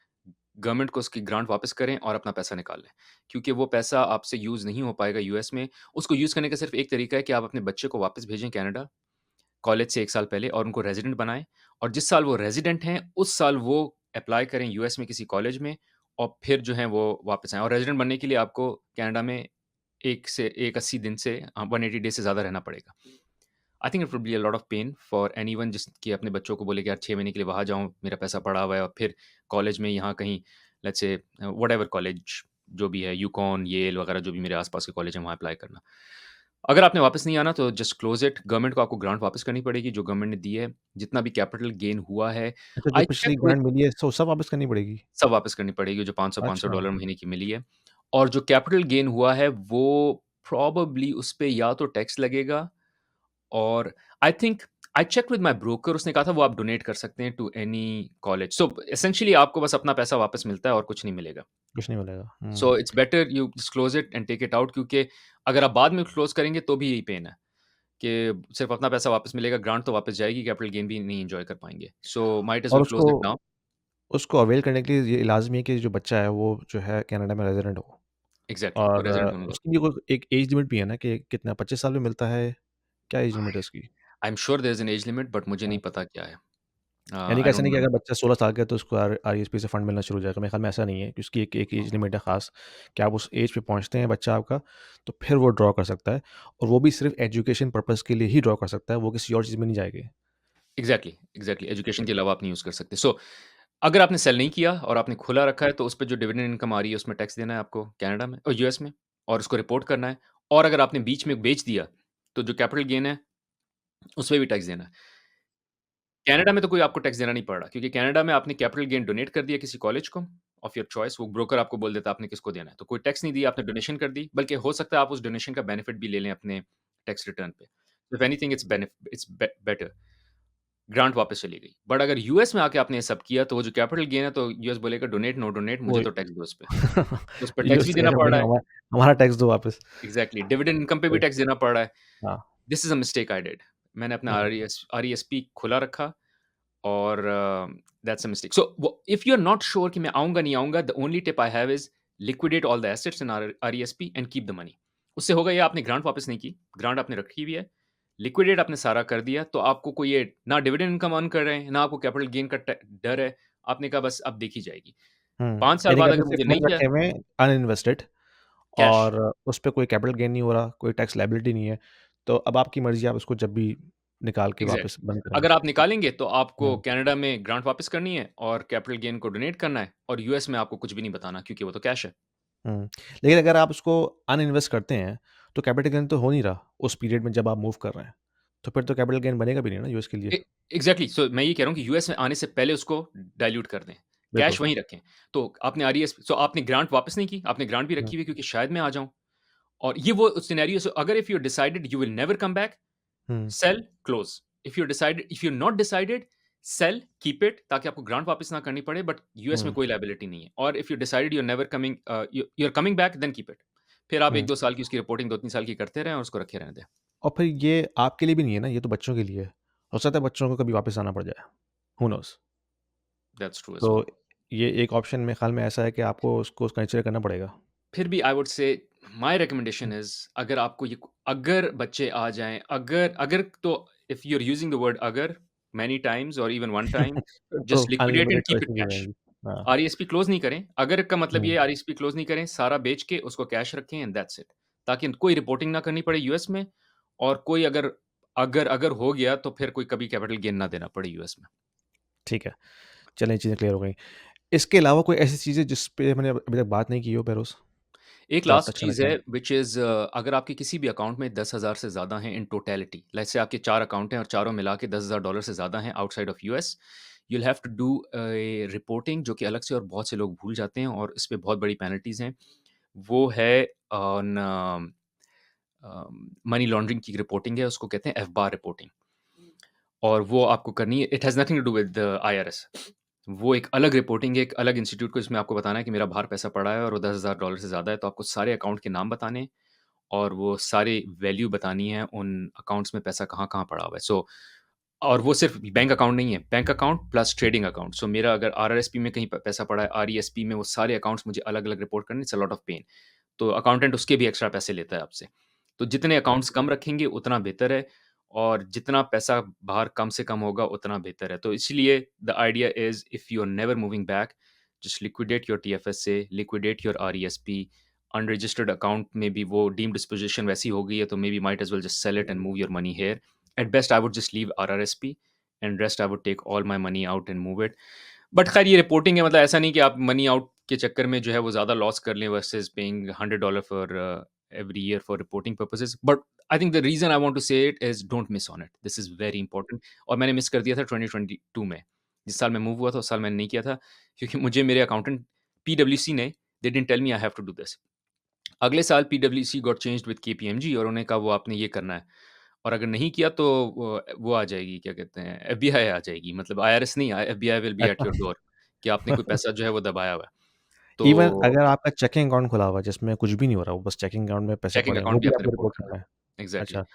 government को उसकी ग्रांट वापस करें और अपना पैसा निकाल लें। क्योंकि वो पैसा आपसे यूज़ नहीं हो पाएगा यूएस में। उसको यूज़ करने का सिर्फ़ एक तरीका है कि आप अपने बच्चे को वापस भेजें कनाडा, कॉलेज से 1 साल पहले और उनको रेज़िडेंट बनाएँ और जिस साल वो रेज़िडेंट हैं, उस साल वो एप्लाई करें यूएस में किसी कॉलेज में और फिर जो है वो वापस आएँ और रेज़िडेंट बनने के लिए आपको कनाडा में 180 दिन से 180 डेज़ से ज़्यादा रहना पड़ेगा। I think it would be a lot of pain for anyone जिसके अपने बच्चों को बोले कि यार 6 महीने के लिए वहाँ जाऊँ, मेरा पैसा पड़ा हुआ है और फिर कॉलेज में यहाँ कहीं लेट्स से व्हाटएवर कॉलेज जो भी है यूकॉन, येल वगैरह जो भी मेरे आस-पास के कॉलेज हैं वहाँ अप्लाई करना। अगर आपने वापस नहीं आना तो जस्ट क्लोज़ इट, गवर्नमेंट को आपको ग्रांट वापस करनी पड़ेगी जो गवर्नमेंट ने दी है, जितना भी कैपिटल गेन हुआ है। अच्छा जो आई पिछली चेक विद ग्रांट मिली है सो सब वापस करनी पड़ेगी? सब वापस करनी पड़ेगी जो अच्छा, $500 महीने की मिली है और जो कैपिटल गेन हुआ है वो प्रोबेबली उस पे या तो टैक्स लगेगा और I think I checked with my broker उसने कहा था वो आप डोनेट कर सकते हैं to any college. So essentially आपको बस अपना पैसा वापस मिलता है और कुछ नहीं मिलेगा। कुछ नहीं मिलेगा। Hmm, so it's better you just close it and take it out क्योंकि अगर आप बाद में क्लोज़ करेंगे तो भी यही पेन है कि सिर्फ अपना पैसा वापस मिलेगा, ग्रांट तो वापस जाएगी, कैपिटल गेन भी नहीं एन्जॉय कर पाएँगे। सो माइट एज़ और वेल क्लोज़ उसको इट नाउ। उसको अवेल करने के लिए ये लाज़मी है कि जो बच्चा है वो जो है कनाडा में रेज़िडेंट हो। एग्ज़ैक्टली वो और रेज़िडेंट होने उसकी भी कोई एक एज लिमिट भी है ना कि कितना 25 साल में मिलता है? क्या एज लिमिट है उसकी? I am sure there is an age limit but मुझे नहीं हाँ, पता क्या है। यानी कि आई ऐसा डोंट नहीं कि नो। अगर बच्चा 16 साल का है तो उसको आरईएसपी से फंड मिलना शुरू हो जाएगा। मेरे ख्याल में ऐसा नहीं है कि उसकी एक एक एज लिमिट है ख़ास कि आप उस एज पे पहुँचते हैं बच्चा आपका, तो फिर वो ड्रॉ कर सकता है और वो भी सिर्फ़ एजुकेशन पर्पज़ के लिए ही ड्रॉ कर सकता है, वो किसी और चीज़ में नहीं जाएगी। एग्ज़ैक्टली एजुकेशन के अलावा आप नहीं यूज़ कर सकते। सो अगर आपने सेल नहीं किया और आपने खुला रखा है तो उस पे जो डिविडेंड इनकम आ रही है उसमें टैक्स देना है आपको कनाडा में और यूएस में और उसको रिपोर्ट करना है और अगर आपने बीच में बेच दिया तो जो कैपिटल गेन है उसपे भी टैक्स देना है। कनाडा में तो कोई आपको टैक्स देना नहीं पड़ रहा क्योंकि कनाडा में आपने कैपिटल गेन डोनेट कर दिया किसी कॉलेज को ऑफ योर चॉइस, वो ब्रोकर आपको बोल देता है आपने किसको देना है। तो कोई टैक्स नहीं दिया, आपने डोनेशन कर दी, बल्कि हो सकता है आप उस डोनेशन का बेनिफिट भी ले लें अपने टैक्स रिटर्न पे। If anything it's better. Grant वापस चली गई। बट अगर यूएस में आके आपने ये सब किया तो वो जो कैपिटल गेन है तो यूएस बोलेगा डोनेट, नो डोनेट, मुझे वो तो टैक्स दो उस पे। तो उस पे टैक्स यूएस भी से देना कहेगा पड़ नहीं रहा है। हमारा टैक्स दो वापस। एग्ज़ैक्टली डिविडेंड इनकम पे भी सही, टैक्स देना पड़ रहा है। हाँ, this is a mistake I did. मैंने अपना हुँ, आरईएसपी खुला रखा और दैट्स अ मिस्टेक। सो वो if you are not sure कि मैं आऊँगा, नहीं आऊँगा, the only tip I have is liquidate all the assets in RESP and keep the money. उससे होगा ये आपने ग्रांट वापस नहीं की, ग्रांट आपने रखी हुई है, लिक्विडेट आपने सारा कर दिया, तो आपको कोई ये ना डिविडेंड इनकम अर्न कर रहे हैं, ना आपको कैपिटल गेन का डर है। आपने कहा बस अब देखी जाएगी। 5 साल यानी कि बाद आपने अगर सिर्फ मुझे नहीं फंड किया, रखे हुए हैं अनइन्वेस्टेड कैश। और उस पे कोई कैपिटल गेन नहीं हो रहा, कोई टैक्स लायबिलिटी नहीं है। तो अब आपकी मर्ज़ी आप उसको जब भी निकाल के वापस एग्जैक्टली। बंद करें। अगर आप निकालेंगे तो आपको हुँ, कनाडा में ग्रांट वापस करनी है और कैपिटल गेन को डोनेट करना है, और यूएस में आपको कुछ भी नहीं बताना क्योंकि वो तो कैश है। हुँ। लेकिन अगर आप उसको अनइन्वेस्ट करते हैं, तो कैपिटल गेन तो हो नहीं रहा उस पीरियड में जब आप मूव कर रहे हैं। तो फिर तो कैपिटल गेन बनेगा भी नहीं ना यूएस के लिए। एग्जैक्टली, सो मैं ये कह रहा हूँ कि यूएस में आने से पहले उसको डाइल्यूट कर दें, बिल्कुल। कैश वहीं रखें। तो आपने आरईएस, सो आपने ग्रांट वापस नहीं की, आपने ग्रांट भी हुँ, रखी हुई है क्योंकि शायद मैं आ जाऊं। और ये वो सिनेरियो, सो अगर if you decided you will never come back, hmm, sell, close. If you not decided, sell, keep it, ताकि आपको ग्रांट वापस ना करनी पड़े, बट यूएस में हुँ, कोई लायबिलिटी नहीं है। और if you decided you are never coming, you are coming back, then keep it. फिर आप हुँ। 1-2 साल की उसकी रिपोर्टिंग 2-3 साल की करते रहें और उसको रखे रहने दें। और फिर ये आपके लिए भी नहीं है ना, ये तो बच्चों के लिए है। हो सकता है बच्चों को कभी वापस आना पड़ जाए, हू नोज़? दैट्स ट्रू एज़ तो वेल। ये एक ऑप्शन मेरे ख़्याल में ऐसा है कि आपको उसको कंसिडर करना पड़ेगा। फिर भी I would say my recommendation hmm. Is, अगर आपको ये, अगर बच्चे आ जाएँ, अगर अगर तो if you are using the word अगर मैनी टाइम्स और इवन वन टाइम, तो just liquidate and unlimited keep it choices हो कैश। जाएँगी। हाँ। आरईएसपी क्लोज़ नहीं करें। अगर का मतलब ये हुँ, आरईएसपी क्लोज़ नहीं करें, सारा बेच के उसको कैश रखें एंड दैट्स इट। ताकि कोई रिपोर्टिंग ना करनी पड़े यूएस में, और कोई अगर हो गया तो फिर कोई कभी कैपिटल गेन ना देना पड़े यूएस में। ठीक है। चलें चीज़ें क्लियर हो गई। इसके अलावा कोई ऐसी चीज़ है जिस पे मैंने अभी तक बात नहीं की हो बेरोज़, एक जो आप लास्ट टच करना चीज़ है चाहें? व्हिच इज़, अगर आपके किसी भी अकाउंट में 10,000 से ज़्यादा हैं इन टोटैलिटी, लेट्स से आपके 4 अकाउंट हैं और चारों मिला के $10,000 से ज़्यादा हैं outside of US, you will have to do a reporting, जो कि अलग से और बहुत से लोग भूल जाते हैं और इस पे बहुत बड़ी पेनल्टीज़ हैं। वो है ऑन मनी लॉन्ड्रिंग की रिपोर्टिंग है, उसको कहते हैं एफबार रिपोर्टिंग। और वो आपको करनी है, it has nothing to do with IRS. वो एक अलग रिपोर्टिंग है, एक अलग इंस्टीट्यूट को, इसमें आपको बताना है कि मेरा बाहर पैसा पड़ा है और वो $10,000 से ज़्यादा है, तो आपको सारे अकाउंट के नाम बताने हैं और वो सारी वैल्यू बतानी है उन अकाउंट्स में पैसा कहाँ-कहाँ पड़ा हुआ है। सो और वो सिर्फ़ बैंक अकाउंट नहीं है, bank account plus trading account. So मेरा अगर आरआरएसपी में कहीं प पैसा पड़ा है, आरईएसपी में, वो सारे अकाउंट्स मुझे अलग-अलग रिपोर्ट करने, it's a lot of pain. तो अकाउंटेंट उसके भी एक्स्ट्रा पैसे लेता है आपसे। तो जितने अकाउंट्स कम रखेंगे उतना बेहतर है, और जितना पैसा बाहर कम से कम होगा उतना बेहतर है। तो इसलिए the idea is, if you are never moving back, just liquidate your TFSA, liquidate your RESP. Unregistered account में भी वो डीम्ड डिस्पोज़िशन वैसी हो गई है, तो maybe might as well just sell it and move your money here. At best I would just leave RRSP and rest I would take all my money out and move it. But खैर ये reporting है, मतलब ऐसा नहीं कि आप money out के चक्कर में जो है वो ज़्यादा लॉस कर लें versus paying $100 for every year for reporting purposes. But I think the reason I want to say it is, don't miss on it, this is very important. और मैंने मिस कर दिया था 2022 में, जिस साल मैं मूव हुआ था उस साल मैंने नहीं किया था, क्योंकि मुझे मेरे अकाउंटेंट पीडब्ल्यूसी ने, they didn't tell me I have to do this. अगले साल पीडब्ल्यूसी गॉट चेंज्ड विद केपीएमजी और उन्होंने कहा वो आपने ये करना है, और अगर नहीं किया तो वो आ जाएगी, क्या कहते हैं, एफबीआई आ जाएगी, मतलब आईआरएस नहीं, एफबीआई विल बी एट अच्छा। योर डोर, कि आपने कोई पैसा जो है वो दबाया हुआ है। इवन तो अगर आपका चेकिंग अकाउंट खुला हुआ है जिसमें कुछ भी नहीं हो रहा, वो बस चेकिंग अकाउंट में पैसे चेकिंग पड़े हैं, वो अकाउंट भी भी आपने आपको रिपोर्ट रिपोर्ट करना करना है? है। एग्ज़ैक्टली। अच्छा,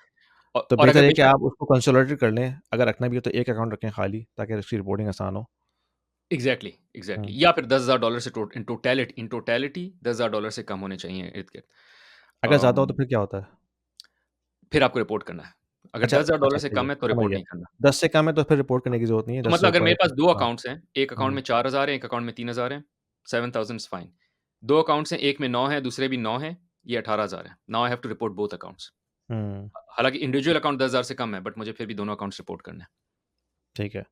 और तो और बेहतर अगर है कि बेशक, आप उसको कंसोलिडेट कर लें, अगर रखना भी है तो एक अकाउंट रखें खाली ताकि उसकी रिपोर्टिंग आसान हो। एग्ज़ैक्टली, एग्ज़ैक्टली, हुँ। या फिर $10,000 से इन टोटैलिटी $10,000 से कम होने चाहिए इर्द-गिर्द। अगर ज़्यादा हो तो अम, फिर क्या होता है? फिर आपको रिपोर्ट करना है। अगर अच्छा, $10,000 अच्छा से सही है, कम है तो समझ रिपोर्ट गया। नहीं करना। 10 से कम है तो फिर रिपोर्ट करने की ज़रूरत नहीं है, तो 10 से मतलब अगर ऊपर है मेरे पास तो 2 हाँ। अकाउंट्स हैं, एक अकाउंट हुँ, में 4,000 है, एक अकाउंट में 3,000 है, 7,000 इज़ फाइन। 2 अकाउंट्स हैं, एक में 9 है, दूसरे भी 9 है, ये 18,000 है। Now I have to report both accounts. Hmm, हालाँकि इंडिविजुअल अकाउंट 10,000 से कम है, बट मुझे फिर भी दोनों अकाउंट्स रिपोर्ट करने हैं। ठीक है।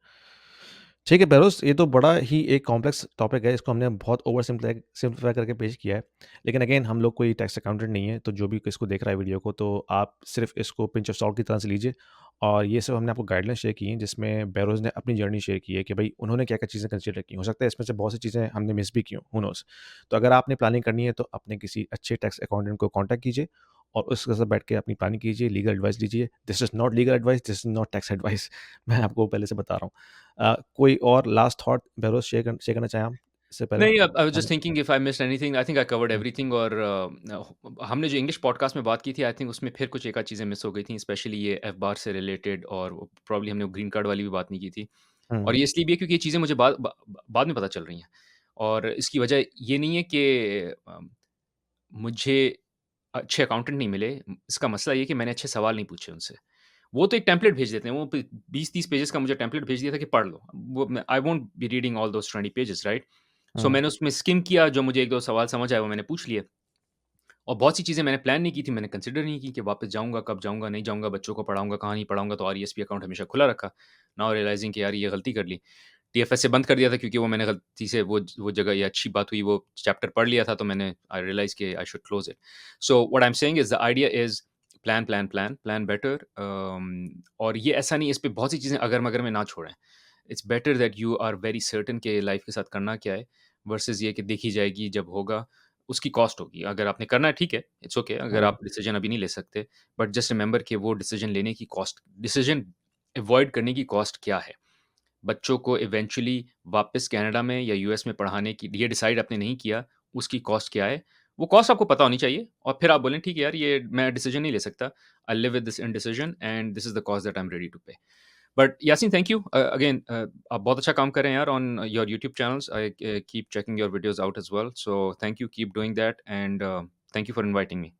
ठीक है, बेरोज़ ये तो बड़ा ही एक कॉम्प्लेक्स टॉपिक है, इसको हमने बहुत ओवर सिम्प्लीफाई करके पेश किया है। लेकिन अगेन हम लोग कोई टैक्स अकाउंटेंट नहीं है, तो जो भी इसको देख रहा है वीडियो को, तो आप सिर्फ़ इसको पिंच ऑफ सॉल्ट की तरह से लीजिए और ये सब हमने आपको गाइडलाइन शेयर की हैं, जिसमें बेरोज़ ने अपनी जर्नी शेयर की है कि भई उन्होंने क्या-क्या चीज़ें कंसीडर की। हो सकता है इसमें से बहुत सी चीज़ें हमने मिस भी की हों, हू नोज़? तो अगर आपने प्लानिंग करनी है, तो अपने किसी अच्छे टैक्स अकाउंटेंट को कॉन्टैक्ट कीजिए और उसके साथ बैठ के अपनी प्लानिंग कीजिए, लीगल एडवाइस लीजिए। This is not legal advice, this is not tax advice मैं आपको पहले से बता रहा हूँ। कोई और लास्ट थॉट बेरोज़ शेयर करना चाहें आप इससे पहले? नहीं, आई वाज़ हम just thinking if I missed anything, I think I covered hmm, everything. और हमने जो इंग्लिश पॉडकास्ट में बात की थी, आई थिंक उसमें फिर कुछ एक आध चीज़ें मिस हो गई थी, स्पेशली ये एफ-बार से रिलेटेड, और प्रोबब्ली हमने ग्रीन कार्ड वाली भी बात नहीं की थी। और हुँ, ये इसलिए भी है क्योंकि ये चीज़ें मुझे बाद में पता चल रही हैं। और इसकी वजह ये नहीं है कि मुझे अच्छे अकाउंटेंट नहीं मिले, इसका मसला ये है कि मैंने अच्छे सवाल नहीं पूछे उनसे। वो तो एक टेम्पलेट भेज देते हैं, वो 20-30 पेजेस का मुझे टेम्पलेट भेज दिया था कि पढ़ लो। वो I won't be reading all those 20 pages, right? So hmm, मैंने उसमें स्किम किया, जो मुझे 1-2 सवाल समझ आए वो मैंने पूछ लिए। और बहुत सी चीज़ें मैंने प्लान नहीं की थी, मैंने कंसिडर नहीं की कि वापस जाऊँगा, कब जाऊँगा, नहीं जाऊँगा, बच्चों को पढ़ाऊँगा, कहाँ नहीं पढ़ाऊँगा, तो आरईएसपी अकाउंट हमेशा खुला रखा। नाउ रियलाइज़िंग कि यार ये गलती कर ली। टीएफएस से बंद कर दिया था क्योंकि वो मैंने गलती से वो जगह, ये अच्छी बात हुई, वो चैप्टर पढ़ लिया था, तो मैंने आई रियलाइज़ कि I should close it. So what I am saying is the idea is plan, plan, plan, plan better. और ये ऐसा नहीं, इस पे बहुत सी चीज़ें अगर-मगर में ना छोड़ें। It's better that you are very certain कि लाइफ़ के साथ करना क्या है, वर्सेस ये कि देखी जाएगी, जब होगा उसकी कॉस्ट होगी। अगर आपने करना है ठीक है, इट्स ओके, अगर हुँ, आप डिसीज़न अभी नहीं ले सकते, बट जस्ट रिमेंबर कि वो डिसीज़न लेने की कॉस्ट, डिसीज़न अवॉइड करने की कॉस्ट क्या है? बच्चों को इवेंचुअली वापस कनाडा में या यूएस में पढ़ाने की, ये डिसाइड आपने नहीं किया, उसकी कॉस्ट क्या है? वो कॉस्ट आपको पता होनी चाहिए, और फिर आप बोलें ठीक है यार, ये मैं डिसीज़न नहीं ले सकता। I live with this indecision and this is the cost that I am ready to pay. But Yaseen, thank you again, आप बहुत अच्छा काम कर रहे हैं यार on your YouTube channels. I keep checking your videos out as well. So thank you, keep doing that and thank you for inviting me.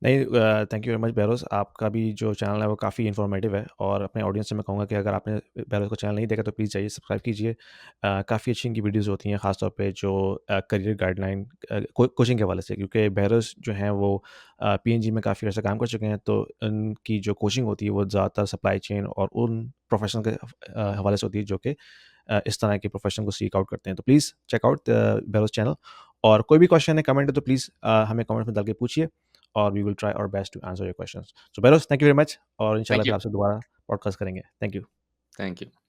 नहीं thank you very much Beroz. आपका भी जो चैनल है वो काफ़ी इन्फॉर्मेटिव है और अपने ऑडियंस से मैं कहूँगा कि अगर आपने बेरोज़ का चैनल नहीं देखा तो प्लीज़ जाइए सब्सक्राइब कीजिए। काफ़ी अच्छी इनकी वीडियोज़ होती हैं, ख़ास तौर पे जो करियर गाइडलाइन कोचिंग के हवाले से, क्योंकि बेरोज़ जो हैं वो पीएनजी में काफ़ी अर्सा काम कर चुके हैं, तो उनकी जो कोचिंग होती है वो ज़्यादातर सप्लाई चेन और उन प्रोफेशनल के हवाले से होती है जो कि इस तरह के प्रोफेशन को सीक आउट करते हैं। तो please check out Beroz channel. और कोई भी क्वेश्चन है, कमेंट है, तो प्लीज़ हमें कमेंट में डाल के पूछिए और we will try our best to answer your questions. So Beroz thank you very much और इंशाल्लाह थैंक फिर यू, आपसे दोबारा पॉडकास्ट करेंगे। Thank you. Thank you.